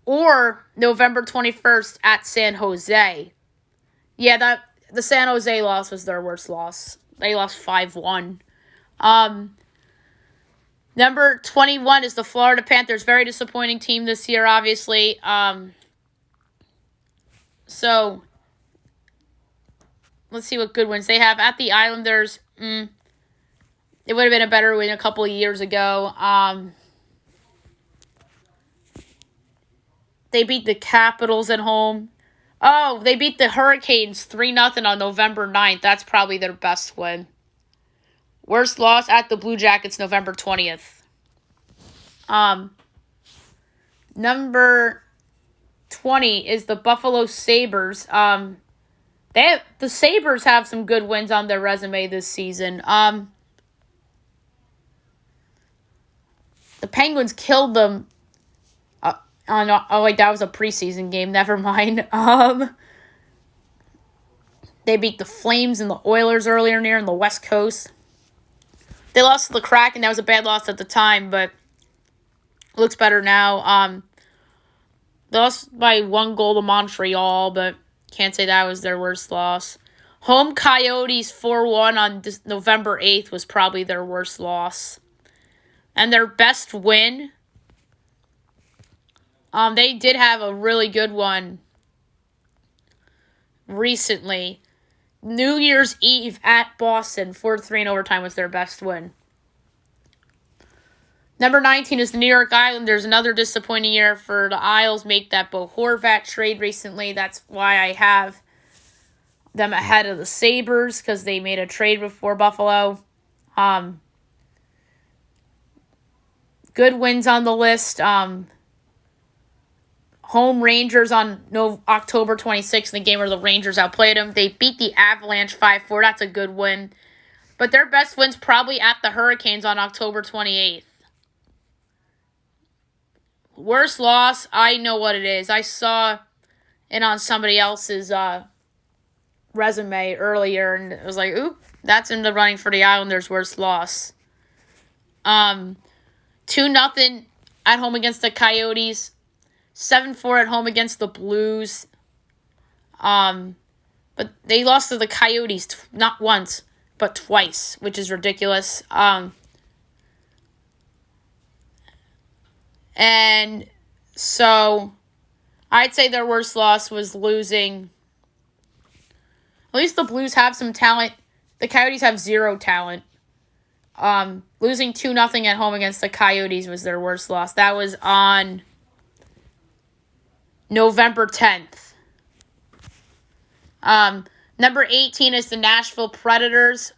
Or November 21st at San Jose. Yeah, the San Jose loss was their worst loss. They lost 5-1. Number 21 is the Florida Panthers. Very disappointing team this year, obviously. So, let's see what good wins they have. At the Islanders, it would have been a better win a couple of years ago. They beat the Capitals at home. Oh, they beat the Hurricanes 3-0 on November 9th. That's probably their best win. Worst loss at the Blue Jackets, November 20th. Number 20 is the Buffalo Sabres. The Sabres have some good wins on their resume this season. The Penguins killed them. That was a preseason game. Never mind. They beat the Flames and the Oilers earlier in the West Coast. They lost to the Kraken. That was a bad loss at the time, but it looks better now. They lost by 1 goal to Montreal, but can't say that was their worst loss. Home Coyotes 4-1 on November 8th was probably their worst loss. And their best win, they did have a really good one recently. New Year's Eve at Boston, 4-3 in overtime was their best win. Number 19 is the New York Islanders. Another disappointing year for the Isles. Make that Bo Horvat trade recently. That's why I have them ahead of the Sabres, because they made a trade before Buffalo. Good wins on the list. Home Rangers on October 26th, in the game where the Rangers outplayed them. They beat the Avalanche 5-4. That's a good win. But their best win's probably at the Hurricanes on October 28th. Worst loss, I know what it is. I saw it on somebody else's resume earlier, and it was like, oop, that's in the running for the Islanders' worst loss. 2-0 at home against the Coyotes. 7-4 at home against the Blues. But they lost to the Coyotes not once, but twice, which is ridiculous. And so I'd say their worst loss was losing. At least the Blues have some talent. The Coyotes have zero talent. Losing 2-0 at home against the Coyotes was their worst loss. That was on November 10th. Number 18 is the Nashville Predators.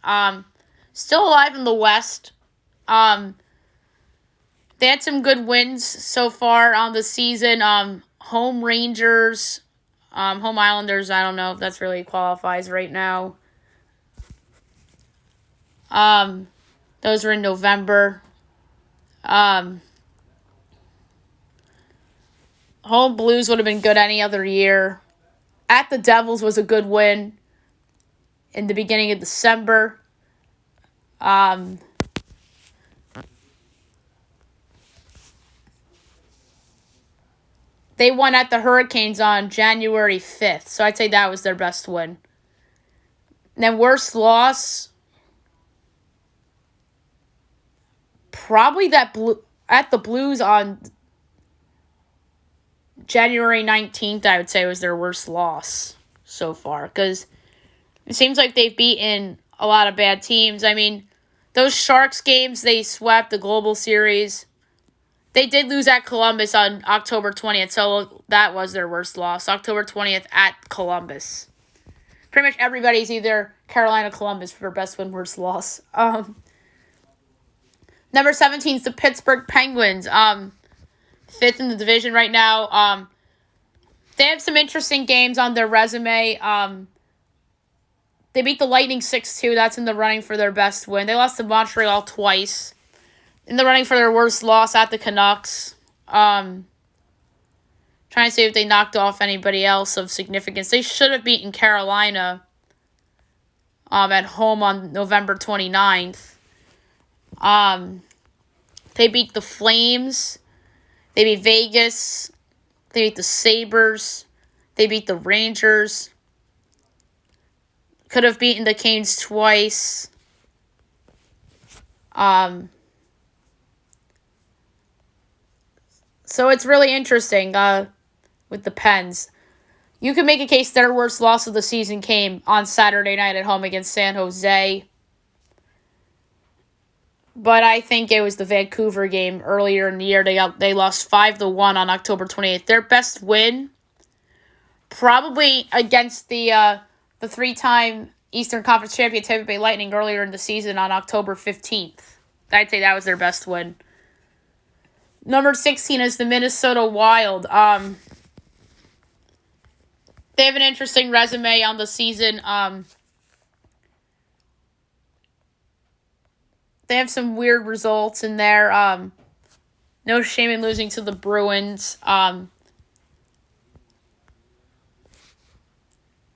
Still alive in the West. They had some good wins so far on the season. Home Rangers, home Islanders, I don't know if that's really qualifies right now. Those were in November. Home Blues would have been good any other year. At the Devils was a good win in the beginning of December. They won at the Hurricanes on January 5th, so I'd say that was their best win. And then worst loss, probably at the Blues on January 19th, I would say was their worst loss so far, because it seems like they've beaten a lot of bad teams. I mean, those Sharks games, they swept the Global Series. They did lose at Columbus on October 20th, so that was their worst loss. October 20th at Columbus. Pretty much everybody's either Carolina, Columbus for best win, worst loss. Number 17 is the Pittsburgh Penguins. Fifth in the division right now. They have some interesting games on their resume. They beat the Lightning 6-2. That's in the running for their best win. They lost to Montreal twice. In the running for their worst loss at the Canucks. Trying to see if they knocked off anybody else of significance. They should have beaten Carolina at home on November 29th. They beat the Flames. They beat Vegas. They beat the Sabres. They beat the Rangers. Could have beaten the Canes twice. So it's really interesting with the Pens. You can make a case their worst loss of the season came on Saturday night at home against San Jose. But I think it was the Vancouver game earlier in the year. They lost 5-1 on October 28th. Their best win, probably against the three-time Eastern Conference champion Tampa Bay Lightning earlier in the season on October 15th. I'd say that was their best win. Number 16 is the Minnesota Wild. They have an interesting resume on the season. They have some weird results in there. No shame in losing to the Bruins.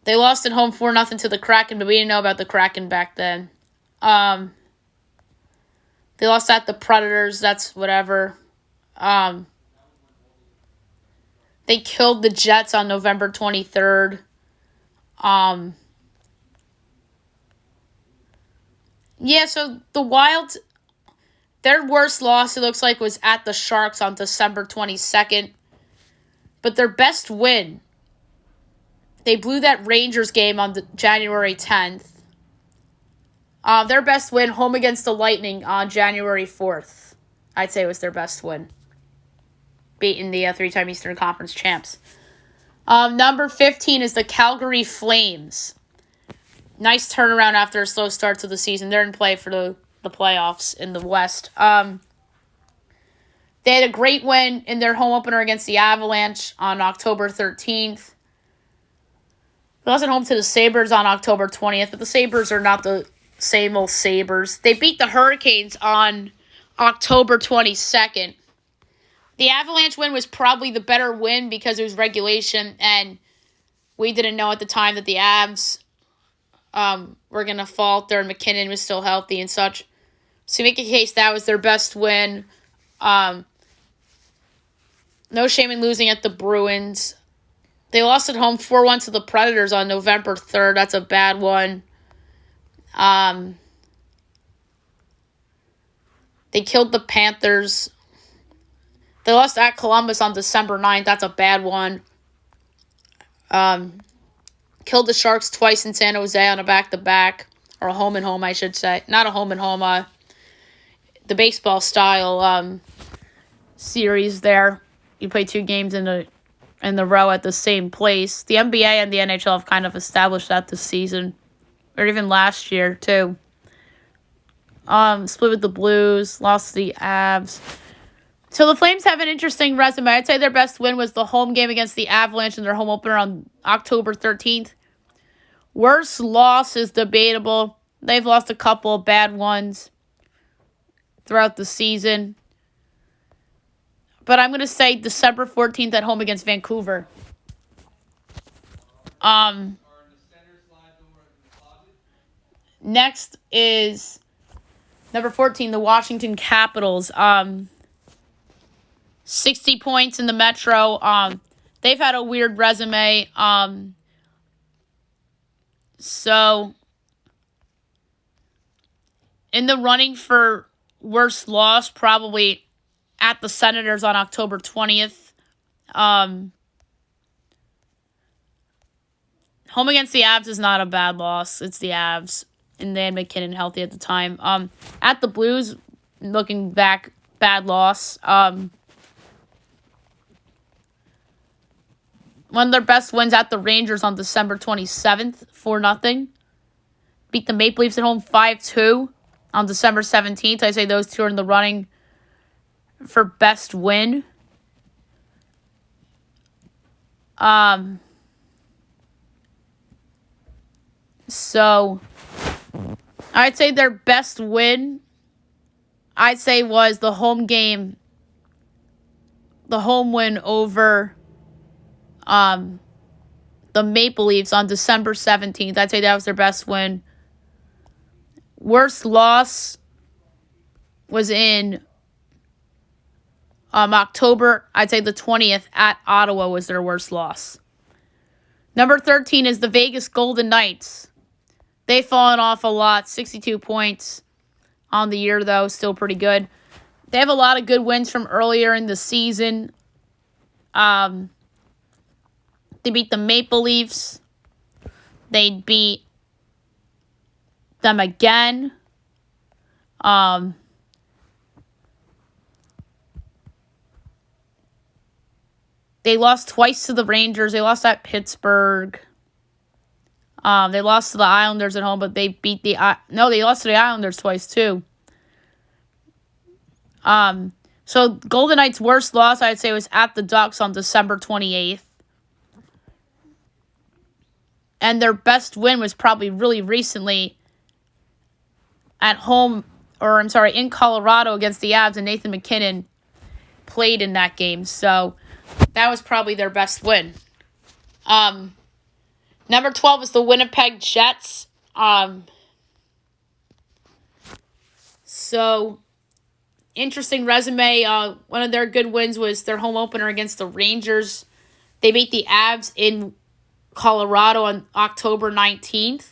They lost at home 4-0 to the Kraken, but we didn't know about the Kraken back then. They lost at the Predators. That's whatever. They killed the Jets on November 23rd. Yeah, so the Wild, their worst loss, it looks like, was at the Sharks on December 22nd. But their best win, they blew that Rangers game on January 10th. Their best win, home against the Lightning on January 4th. I'd say was their best win, beating the three-time Eastern Conference champs. Number 15 is the Calgary Flames. Nice turnaround after a slow start to the season. They're in play for the playoffs in the West. They had a great win in their home opener against the Avalanche on October 13th. They lost at home to the Sabres on October 20th, but the Sabres are not the same old Sabres. They beat the Hurricanes on October 22nd. The Avalanche win was probably the better win because it was regulation, and we didn't know at the time that the Avs were going to falter, and McKinnon was still healthy and such. So make a case that was their best win. No shame in losing at the Bruins. They lost at home 4-1 to the Predators on November 3rd. That's a bad one. They killed the Panthers. They lost at Columbus on December 9th. That's a bad one. Killed the Sharks twice in San Jose on a back-to-back. Or a home-and-home, I should say. Not a home-and-home. The baseball-style series there. You play 2 games in the row at the same place. The NBA and the NHL have kind of established that this season. Or even last year, too. Split with the Blues. Lost to the Avs. So the Flames have an interesting resume. I'd say their best win was the home game against the Avalanche in their home opener on October 13th. Worst loss is debatable. They've lost a couple of bad ones throughout the season. But I'm going to say December 14th at home against Vancouver. Next is number 14, the Washington Capitals. 60 points in the Metro. They've had a weird resume. So, in the running for worst loss, probably at the Senators on October 20th. Home against the Avs is not a bad loss. It's the Avs. And they had McKinnon healthy at the time. At the Blues, looking back, bad loss. One of their best wins at the Rangers on December 27th, 4-0. Beat the Maple Leafs at home 5-2 on December 17th. I say those two are in the running for best win. So, I'd say their best win, I'd say, was the home game. The home win over the Maple Leafs on December 17th. I'd say that was their best win. Worst loss was in October, I'd say the 20th at Ottawa was their worst loss. Number 13 is the Vegas Golden Knights. They've fallen off a lot. 62 points on the year, though. Still pretty good. They have a lot of good wins from earlier in the season. They beat the Maple Leafs. They beat them again. They lost twice to the Rangers. They lost at Pittsburgh. They lost to the Islanders at home, but they beat they lost to the Islanders twice too. So Golden Knights' worst loss, I'd say, was at the Ducks on December 28th. And their best win was probably really recently at home, in Colorado against the Avs, and Nathan McKinnon played in that game. So that was probably their best win. Number 12 is the Winnipeg Jets. So, interesting resume. One of their good wins was their home opener against the Rangers. They beat the Avs in Colorado on October 19th.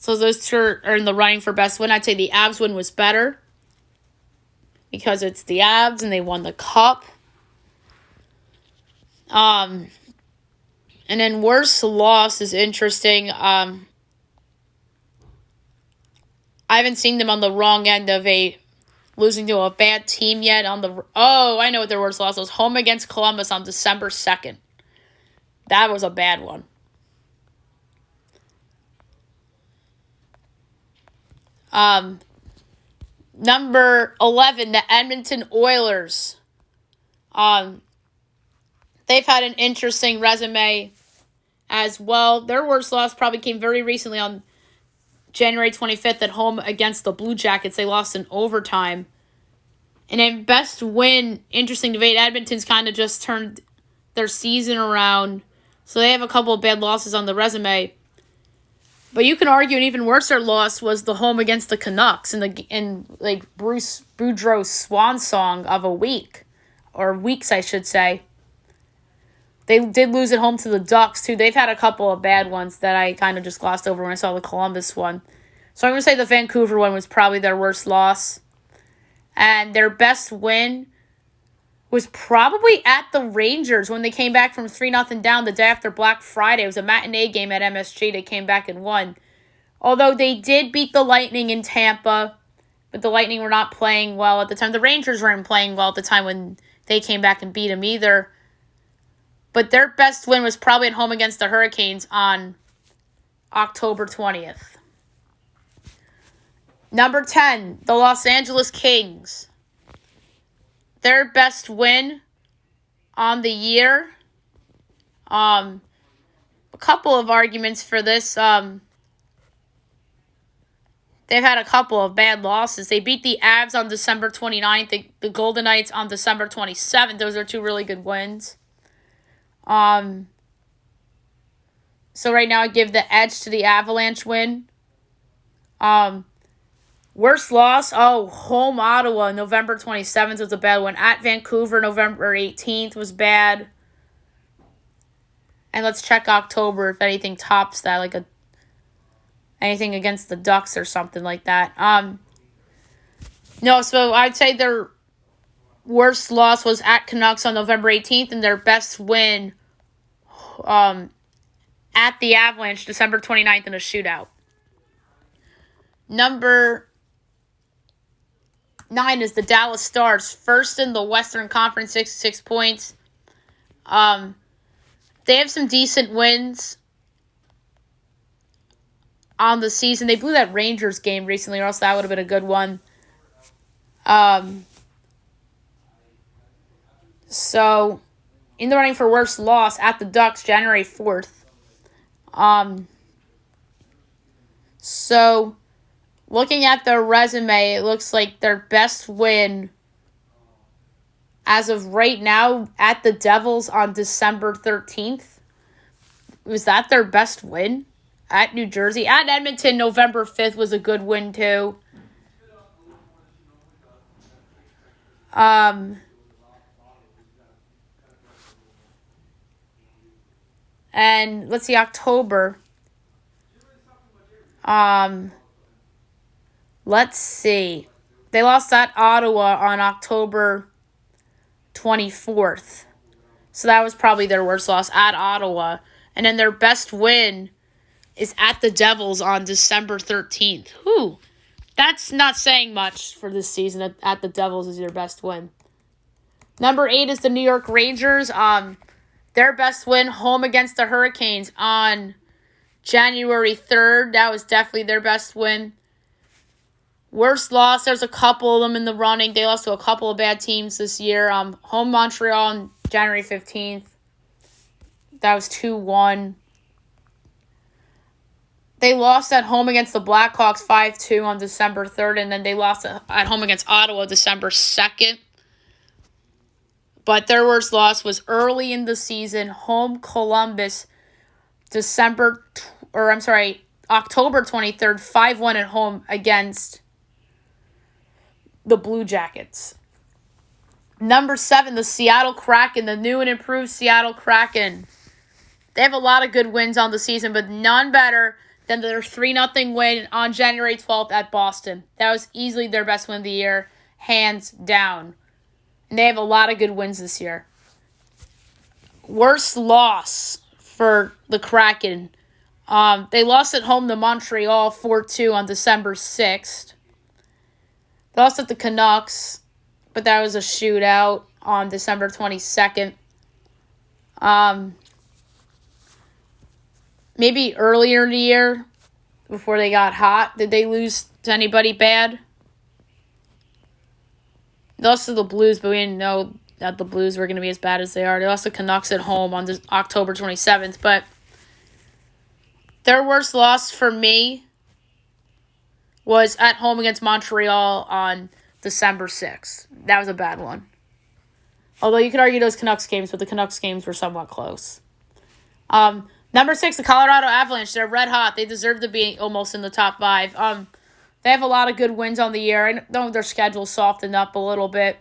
So those two are in the running for best win. I'd say the Avs win was better because it's the Avs and they won the cup. And then worst loss is interesting. I haven't seen them on the wrong end of losing to a bad team yet. I know what their worst loss was. Home against Columbus on December 2nd. That was a bad one. Number 11, the Edmonton Oilers. They've had an interesting resume as well. Their worst loss probably came very recently on January 25th at home against the Blue Jackets. They lost in overtime. And then best win, interesting debate. Edmonton's kind of just turned their season around. So they have a couple of bad losses on the resume. But you can argue an even worse loss was the home against the Canucks in Bruce Boudreau's swan song of a week. Or weeks, I should say. They did lose at home to the Ducks, too. They've had a couple of bad ones that I kind of just glossed over when I saw the Columbus one. So I'm going to say the Vancouver one was probably their worst loss. And their best win was probably at the Rangers when they came back from 3-0 down the day after Black Friday. It was a matinee game at MSG. They came back and won. Although they did beat the Lightning in Tampa, but the Lightning were not playing well at the time. The Rangers weren't playing well at the time when they came back and beat them either. But their best win was probably at home against the Hurricanes on October 20th. Number 10, the Los Angeles Kings. Their best win on the year. A couple of arguments for this. They've had a couple of bad losses. They beat the Avs on December 29th, the Golden Knights on December 27th. Those are two really good wins. So right now I give the edge to the Avalanche win. Worst loss, home Ottawa, November 27th was a bad one. At Vancouver, November 18th was bad. And let's check October if anything tops that, anything against the Ducks or something like that. No, so I'd say their worst loss was at Canucks on November 18th, and their best win at the Avalanche, December 29th in a shootout. Number 9 is the Dallas Stars, first in the Western Conference, 66 points. They have some decent wins on the season. They blew that Rangers game recently, or else that would have been a good one. So, in the running for worst loss at the Ducks, January 4th. So, looking at their resume, it looks like their best win as of right now at the Devils on December 13th. Was that their best win? At New Jersey. At Edmonton, November 5th was a good win, too. And let's see, October. Let's see. They lost at Ottawa on October 24th. So that was probably their worst loss at Ottawa. And then their best win is at the Devils on December 13th. Whew. That's not saying much for this season. At the Devils is your best win. Number 8 is the New York Rangers. Their best win home against the Hurricanes on January 3rd. That was definitely their best win. Worst loss, there's a couple of them in the running. They lost to a couple of bad teams this year. Home Montreal on January 15th. That was 2-1. They lost at home against the Blackhawks 5-2 on December 3rd, and then they lost at home against Ottawa December 2nd. But their worst loss was early in the season, home Columbus, October 23rd, 5-1 at home against the Blue Jackets. Number 7, the Seattle Kraken, the new and improved Seattle Kraken. They have a lot of good wins on the season, but none better than their 3-0 win on January 12th at Boston. That was easily their best win of the year, hands down. And they have a lot of good wins this year. Worst loss for the Kraken. They lost at home to Montreal 4-2 on December 6th. They lost at the Canucks, but that was a shootout on December 22nd. Maybe earlier in the year, before they got hot, did they lose to anybody bad? They lost to the Blues, but we didn't know that the Blues were going to be as bad as they are. They lost to Canucks at home on October 27th, but their worst loss for me was at home against Montreal on December 6th. That was a bad one. Although you could argue those Canucks games, but the Canucks games were somewhat close. Number 6, the Colorado Avalanche. They're red hot. They deserve to be almost in the top 5. They have a lot of good wins on the year. I know their schedule softened up a little bit,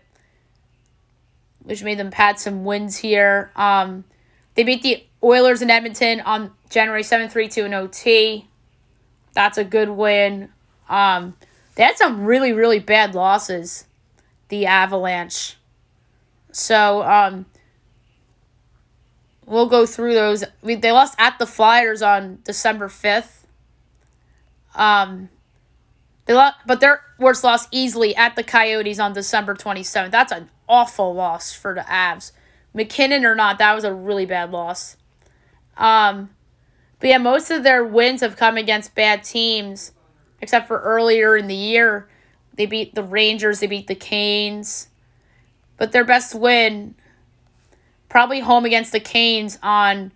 which made them pad some wins here. They beat the Oilers in Edmonton on January 7th, 3-2 in OT. That's a good win. They had some really, really bad losses, the Avalanche. So, we'll go through those. They lost at the Flyers on December 5th. But their worst loss easily at the Coyotes on December 27th. That's an awful loss for the Avs. McKinnon or not, that was a really bad loss. But yeah, most of their wins have come against bad teams, except for earlier in the year. They beat the Rangers, they beat the Canes. But their best win, probably home against the Canes on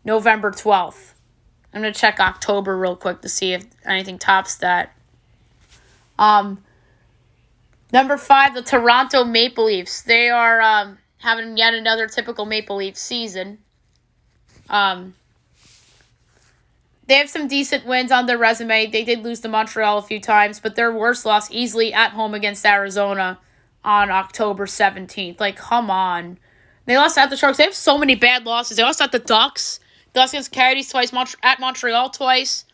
November 12th. I'm going to check October real quick to see if anything tops that. Number 5, the Toronto Maple Leafs. They are having yet another typical Maple Leaf season. They have some decent wins on their resume. They did lose to Montreal a few times, but their worst loss easily at home against Arizona on October 17th. Like, come on. They lost at the Sharks. They have so many bad losses. They lost at the Ducks. They lost against Coyotes twice, at Montreal twice.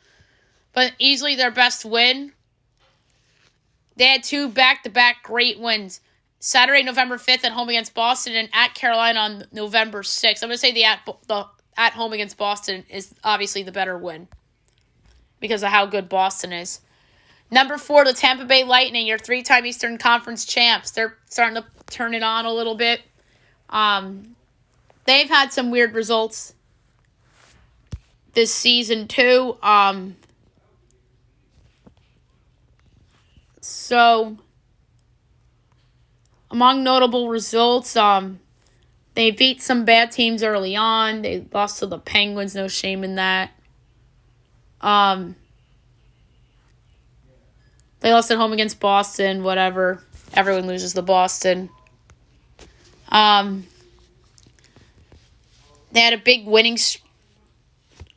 But easily their best win. They had 2 back-to-back great wins. Saturday, November 5th at home against Boston and at Carolina on November 6th. I'm going to say the at home against Boston is obviously the better win because of how good Boston is. Number 4, the Tampa Bay Lightning, your 3-time Eastern Conference champs. They're starting to turn it on a little bit. They've had some weird results this season too. So among notable results, they beat some bad teams early on. They lost to the Penguins, no shame in that. They lost at home against Boston, whatever. Everyone loses to Boston. They had a big winning,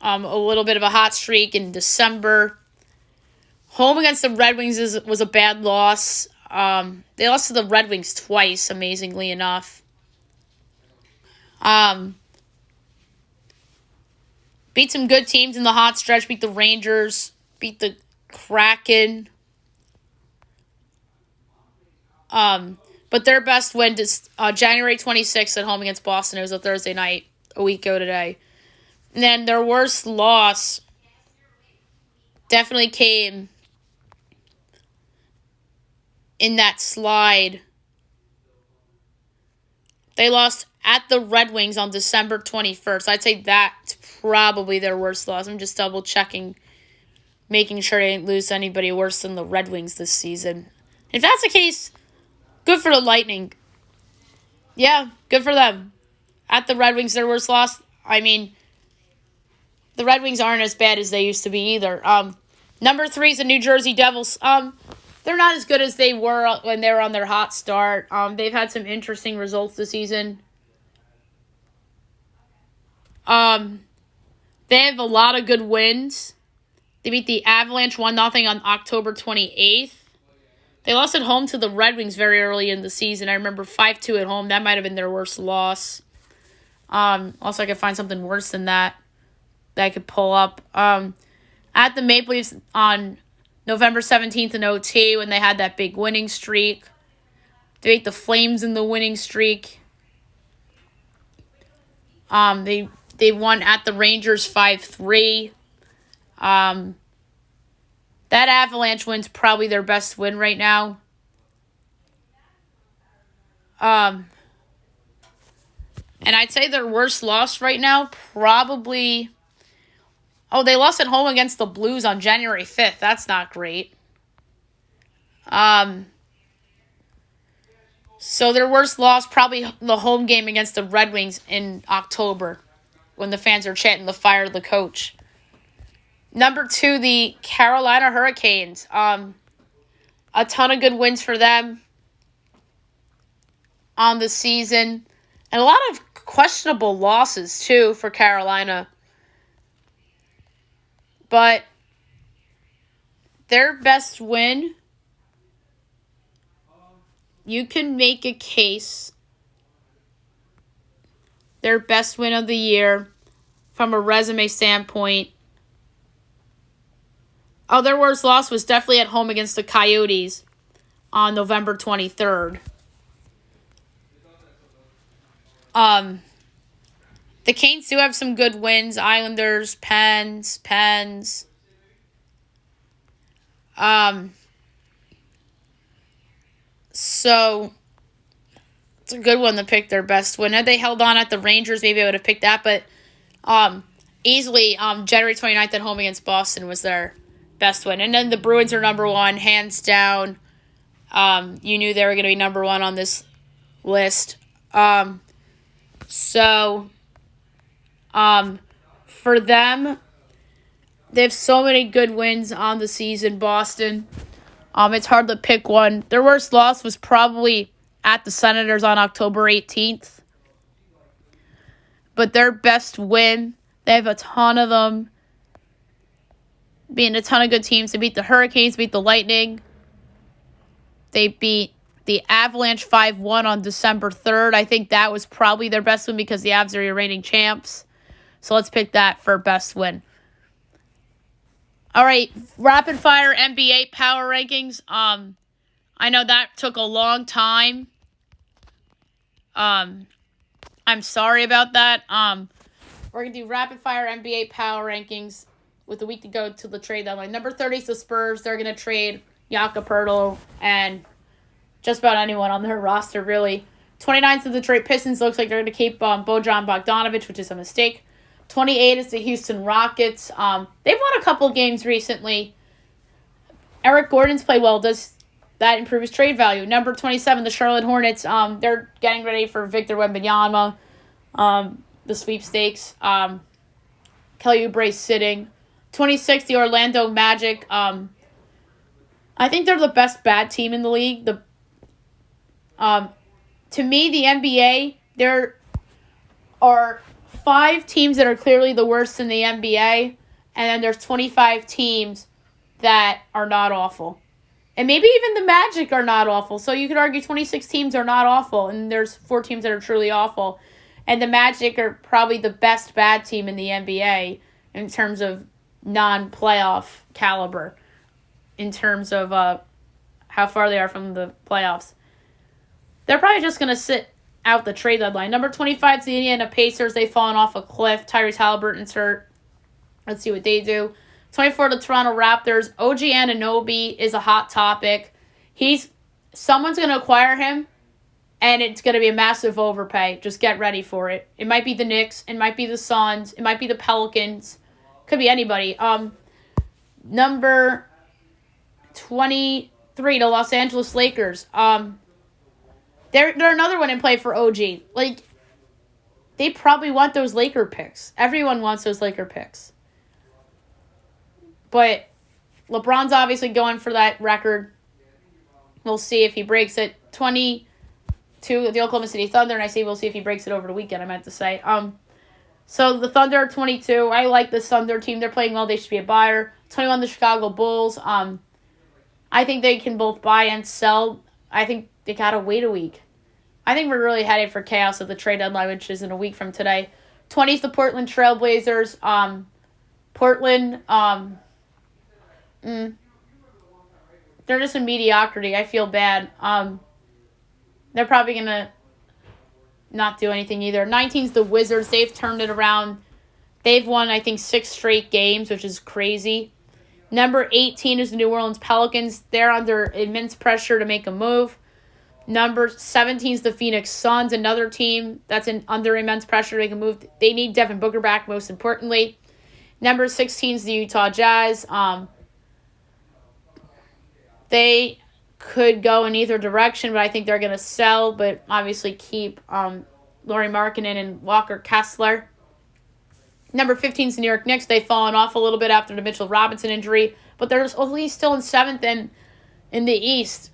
a little bit of a hot streak in December. Home against the Red Wings was a bad loss. They lost to the Red Wings twice, amazingly enough. Beat some good teams in the hot stretch. Beat the Rangers. Beat the Kraken. But their best win is January 26th at home against Boston. It was a Thursday night, a week ago today. And then their worst loss definitely came in that slide. They lost at the Red Wings on December 21st. I'd say that's probably their worst loss. I'm just double checking, making sure they didn't lose to anybody worse than the Red Wings this season. If that's the case, good for the Lightning. Yeah, good for them. At the Red Wings, their worst loss. I mean, the Red Wings aren't as bad as they used to be either. Number 3 is the New Jersey Devils. They're not as good as they were when they were on their hot start. They've had some interesting results this season. They have a lot of good wins. They beat the Avalanche 1-0 on October 28th. They lost at home to the Red Wings very early in the season. I remember 5-2 at home. That might have been their worst loss. Also, I could find something worse than that I could pull up. At the Maple Leafs on November 17th in OT when they had that big winning streak. They beat the Flames in the winning streak. They won at the Rangers 5-3. That Avalanche win's probably their best win right now. And I'd say their worst loss right now, probably... Oh, they lost at home against the Blues on January 5th. That's not great. So their worst loss, probably the home game against the Red Wings in October, when the fans are chanting to fire the coach. Number 2, the Carolina Hurricanes. A ton of good wins for them on the season. And a lot of questionable losses, too, for Carolina. But their best win, you can make a case, their best win of the year from a resume standpoint. Oh, their worst loss was definitely at home against the Coyotes on November 23rd. The Canes do have some good wins. Islanders, Pens. So it's a good one to pick their best win. Had they held on at the Rangers, maybe I would have picked that. But easily, January 29th at home against Boston was their best win. And then the Bruins are number 1, hands down. You knew they were going to be number 1 on this list. For them, they have so many good wins on the season, Boston. It's hard to pick one. Their worst loss was probably at the Senators on October 18th. But their best win, they have a ton of them. Beating a ton of good teams. They beat the Hurricanes, beat the Lightning. They beat the Avalanche 5-1 on December 3rd. I think that was probably their best win because the Avs are your reigning champs. So let's pick that for best win. All right, rapid fire NBA power rankings. I know that took a long time. I'm sorry about that. We're going to do rapid fire NBA power rankings with a week to go to the trade deadline. Number 30 is the Spurs. They're going to trade Jakob Poeltl and just about anyone on their roster, really. 29 is the Detroit Pistons. Looks like they're going to keep Bojan Bogdanovic, which is a mistake. 28 is the Houston Rockets. They've won a couple games recently. Eric Gordon's played well. Does that improve his trade value? Number 27, the Charlotte Hornets. They're getting ready for Victor Wembanyama. The sweepstakes. Kelly Oubre's sitting. 26, the Orlando Magic. I think they're the best bad team in the league. To me, the NBA, there are 5 teams that are clearly the worst in the NBA, and then there's 25 teams that are not awful. And maybe even the Magic are not awful. So you could argue 26 teams are not awful, and there's 4 teams that are truly awful. And the Magic are probably the best bad team in the NBA in terms of non-playoff caliber, in terms of how far they are from the playoffs. They're probably just going to sit out the trade deadline. Number 25 is the Indiana Pacers. They've fallen off a cliff. Tyrese Halliburton's hurt. Let's see what they do. 24, the Toronto Raptors. OG Anunoby is a hot topic. Someone's going to acquire him, and it's going to be a massive overpay. Just get ready for it. It might be the Knicks. It might be the Suns. It might be the Pelicans. Could be anybody. Number 23, the Los Angeles Lakers. They're another one in play for OG. Like, they probably want those Laker picks. Everyone wants those Laker picks. But LeBron's obviously going for that record. We'll see if he breaks it. 22, the Oklahoma City Thunder, and we'll see if he breaks it over the weekend, I meant to say. So the Thunder are 22. I like this Thunder team. They're playing well. They should be a buyer. 21, the Chicago Bulls. I think they can both buy and sell. I think they got to wait a week. I think we're really headed for chaos at the trade deadline, which is in a week from today. 20 is the Portland Trailblazers. Portland, they're just in mediocrity. I feel bad. They're probably going to not do anything either. 19 is the Wizards. They've turned it around. They've won, I think, 6 straight games, which is crazy. Number 18 is the New Orleans Pelicans. They're under immense pressure to make a move. Number 17 is the Phoenix Suns, another team that's under immense pressure to make a move. They need Devin Booker back, most importantly. Number 16 is the Utah Jazz. They could go in either direction, but I think they're going to sell, but obviously keep Lauri Markkanen and Walker Kessler. Number 15 is the New York Knicks. They've fallen off a little bit after the Mitchell Robinson injury, but they're only still in 7th in the East.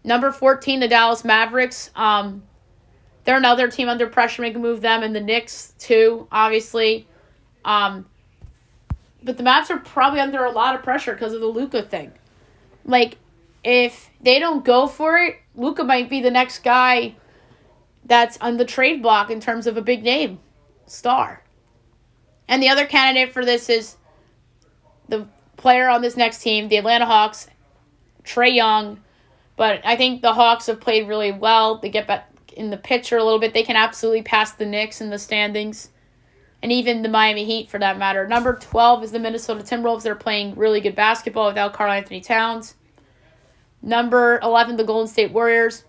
Number 14, the Dallas Mavericks. They're another team under pressure to make a move. Them and the Knicks, too, obviously. But the Mavs are probably under a lot of pressure because of the Luka thing. Like, if they don't go for it, Luka might be the next guy that's on the trade block in terms of a big name star. And the other candidate for this is the player on this next team, the Atlanta Hawks, Trae Young. But I think the Hawks have played really well. They get back in the picture a little bit. They can absolutely pass the Knicks in the standings. And even the Miami Heat, for that matter. Number 12 is the Minnesota Timberwolves. They're playing really good basketball without Karl-Anthony Towns. Number 11, the Golden State Warriors.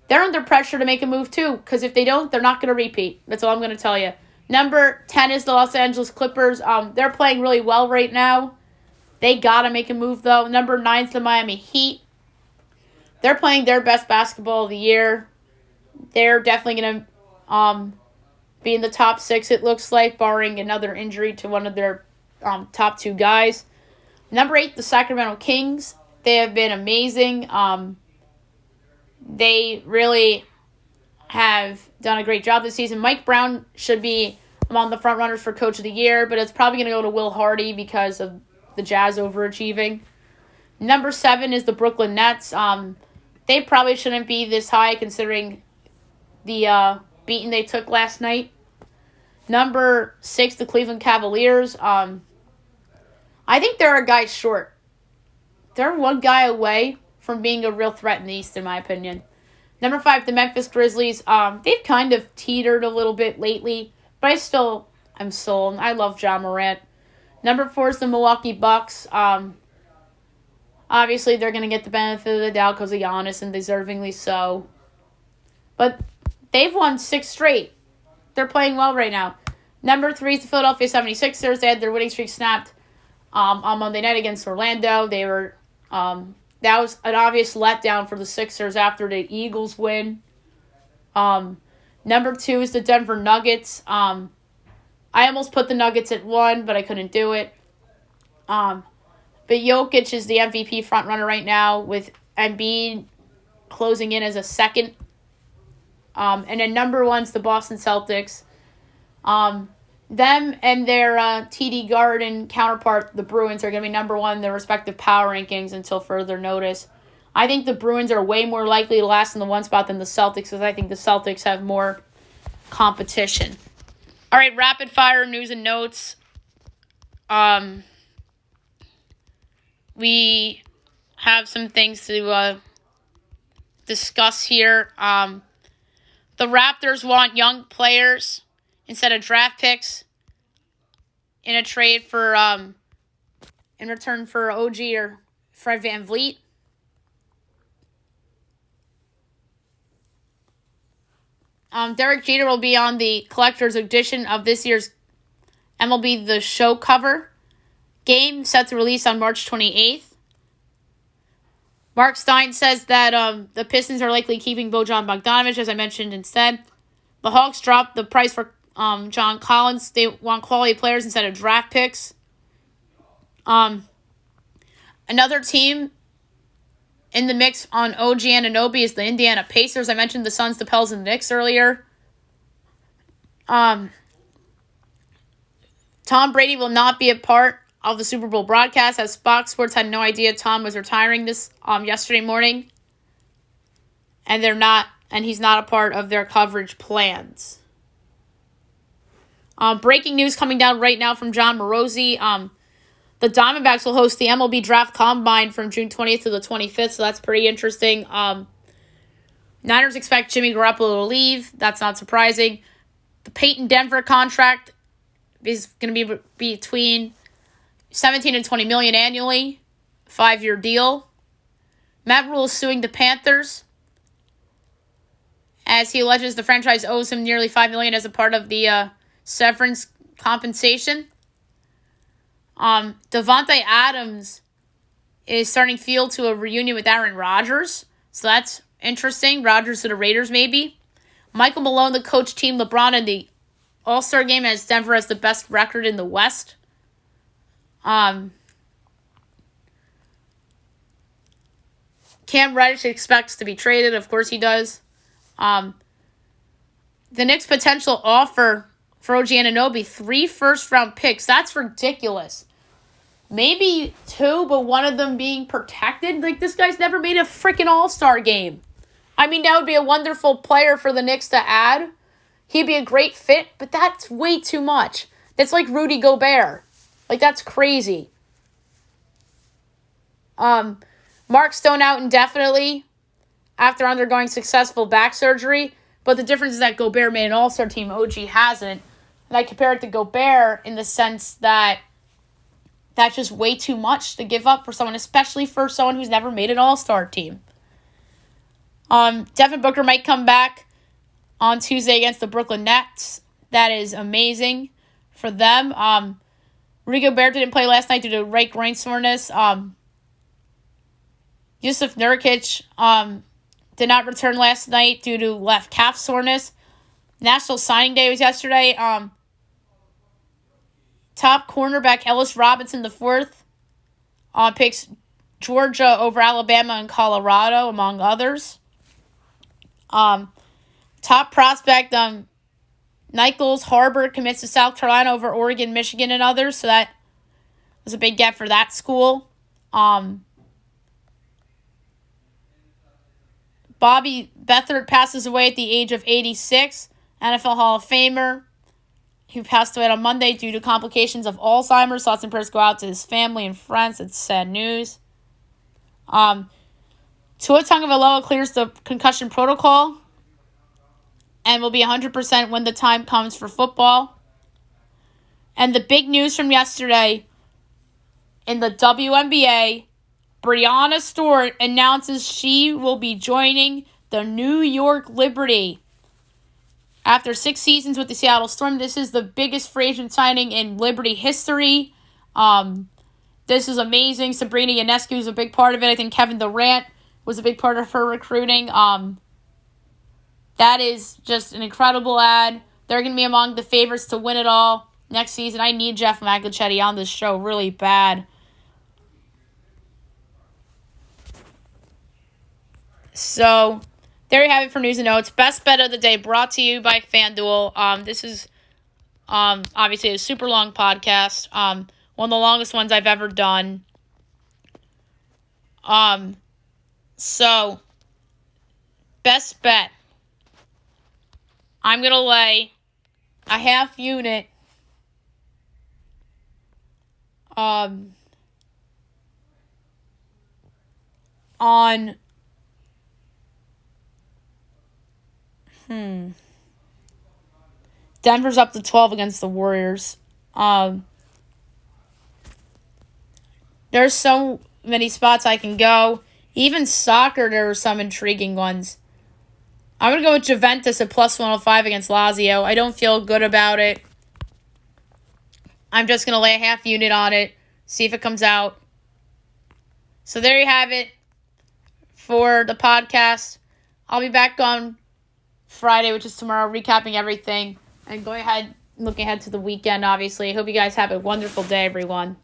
They're under pressure to make a move, too, because if they don't, they're not going to repeat. That's all I'm going to tell you. Number 10 is the Los Angeles Clippers. They're playing really well right now. They got to make a move, though. Number 9 is the Miami Heat. They're playing their best basketball of the year. They're definitely going to be in the top 6, it looks like, barring another injury to one of their top 2 guys. Number 8, the Sacramento Kings. They have been amazing. They really have done a great job this season. Mike Brown should be among the front runners for Coach of the Year, but it's probably going to go to Will Hardy because of the Jazz overachieving. Number 7 is the Brooklyn Nets. They probably shouldn't be this high considering the beating they took last night. Number 6, the Cleveland Cavaliers. I think they're a guy short. They're one guy away from being a real threat in the East, in my opinion. Number 5, the Memphis Grizzlies. They've kind of teetered a little bit lately, but I still am sold. I love Ja Morant. Number 4 is the Milwaukee Bucks. Obviously, they're going to get the benefit of the doubt because of Giannis, and deservingly so. But they've won 6 straight. They're playing well right now. Number 3 is the Philadelphia 76ers. They had their winning streak snapped on Monday night against Orlando. They were that was an obvious letdown for the Sixers after the Eagles win. Number 2 is the Denver Nuggets. I almost put the Nuggets at 1, but I couldn't do it. But Jokic is the MVP frontrunner right now, with Embiid closing in as a second. And then number 1 is the Boston Celtics. Them and their TD Garden counterpart, the Bruins, are going to be number 1 in their respective power rankings until further notice. I think the Bruins are way more likely to last in the 1 spot than the Celtics, because I think the Celtics have more competition. All right, rapid fire news and notes. We have some things to discuss here. The Raptors want young players instead of draft picks in a trade for in return for OG or Fred VanVleet. Derek Jeter will be on the collector's edition of this year's MLB The Show cover. Game set to release on March 28th. Mark Stein says that the Pistons are likely keeping Bojan Bogdanovic, as I mentioned instead. The Hawks dropped the price for John Collins. They want quality players instead of draft picks. Another team in the mix on OG Anunoby is the Indiana Pacers. I mentioned the Suns, the Pels, and the Knicks earlier. Tom Brady will not be a part of the Super Bowl broadcast, as Fox Sports had no idea Tom was retiring this yesterday morning, and he's not a part of their coverage plans. Breaking news coming down right now from John Morosi. The Diamondbacks will host the MLB Draft Combine from June 20th to the 25th, so that's pretty interesting. Niners expect Jimmy Garoppolo to leave. That's not surprising. The Peyton Denver contract is going to be between $17 and $20 million annually, 5-year deal. Matt Rule is suing the Panthers as he alleges the franchise owes him nearly $5 million as a part of the severance compensation. Devontae Adams is starting field to a reunion with Aaron Rodgers, so that's interesting. Rodgers to the Raiders, maybe. Michael Malone, the coach team LeBron in the All-Star game, as Denver has the best record in the West. Cam Reddish expects to be traded. Of course he does. The Knicks' potential offer for OG Anunoby, 3 first-round picks. That's ridiculous. Maybe 2, but one of them being protected. Like, this guy's never made a freaking All-Star game. I mean, that would be a wonderful player for the Knicks to add. He'd be a great fit, but that's way too much. That's like Rudy Gobert. Like, that's crazy. Mark Stone out indefinitely after undergoing successful back surgery. But the difference is that Gobert made an All-Star team. OG hasn't. And I compare it to Gobert in the sense that that's just way too much to give up for someone, especially for someone who's never made an All-Star team. Devin Booker might come back on Tuesday against the Brooklyn Nets. That is amazing for them. Rudy Gobert didn't play last night due to right groin soreness. Yusuf Nurkic did not return last night due to left calf soreness. National Signing Day was yesterday. Top cornerback Ellis Robinson IV picks Georgia over Alabama and Colorado, among others. Top prospect Nichols Harbor commits to South Carolina over Oregon, Michigan, and others. So that was a big get for that school. Bobby Beathard passes away at the age of 86. NFL Hall of Famer who passed away on Monday due to complications of Alzheimer's. Thoughts and prayers go out to his family and friends. It's sad news. Tua Tagovailoa clears the concussion protocol and will be 100% when the time comes for football. And the big news from yesterday in the WNBA, Breanna Stewart announces she will be joining the New York Liberty. After 6 seasons with the Seattle Storm, this is the biggest free agent signing in Liberty history. This is amazing. Sabrina Ionescu is a big part of it. I think Kevin Durant was a big part of her recruiting. That is just an incredible ad. They're going to be among the favorites to win it all next season. I need Jeff McElchetti on this show really bad. So, there you have it for news and notes. Best bet of the day brought to you by FanDuel. This is obviously a super long podcast. One of the longest ones I've ever done. So, best bet. I'm going to lay a half unit on Denver's up to 12 against the Warriors. There's so many spots I can go. Even soccer, there are some intriguing ones. I'm going to go with Juventus at plus 105 against Lazio. I don't feel good about it. I'm just going to lay a half unit on it, see if it comes out. So there you have it for the podcast. I'll be back on Friday, which is tomorrow, recapping everything and looking ahead to the weekend, obviously. I hope you guys have a wonderful day, everyone.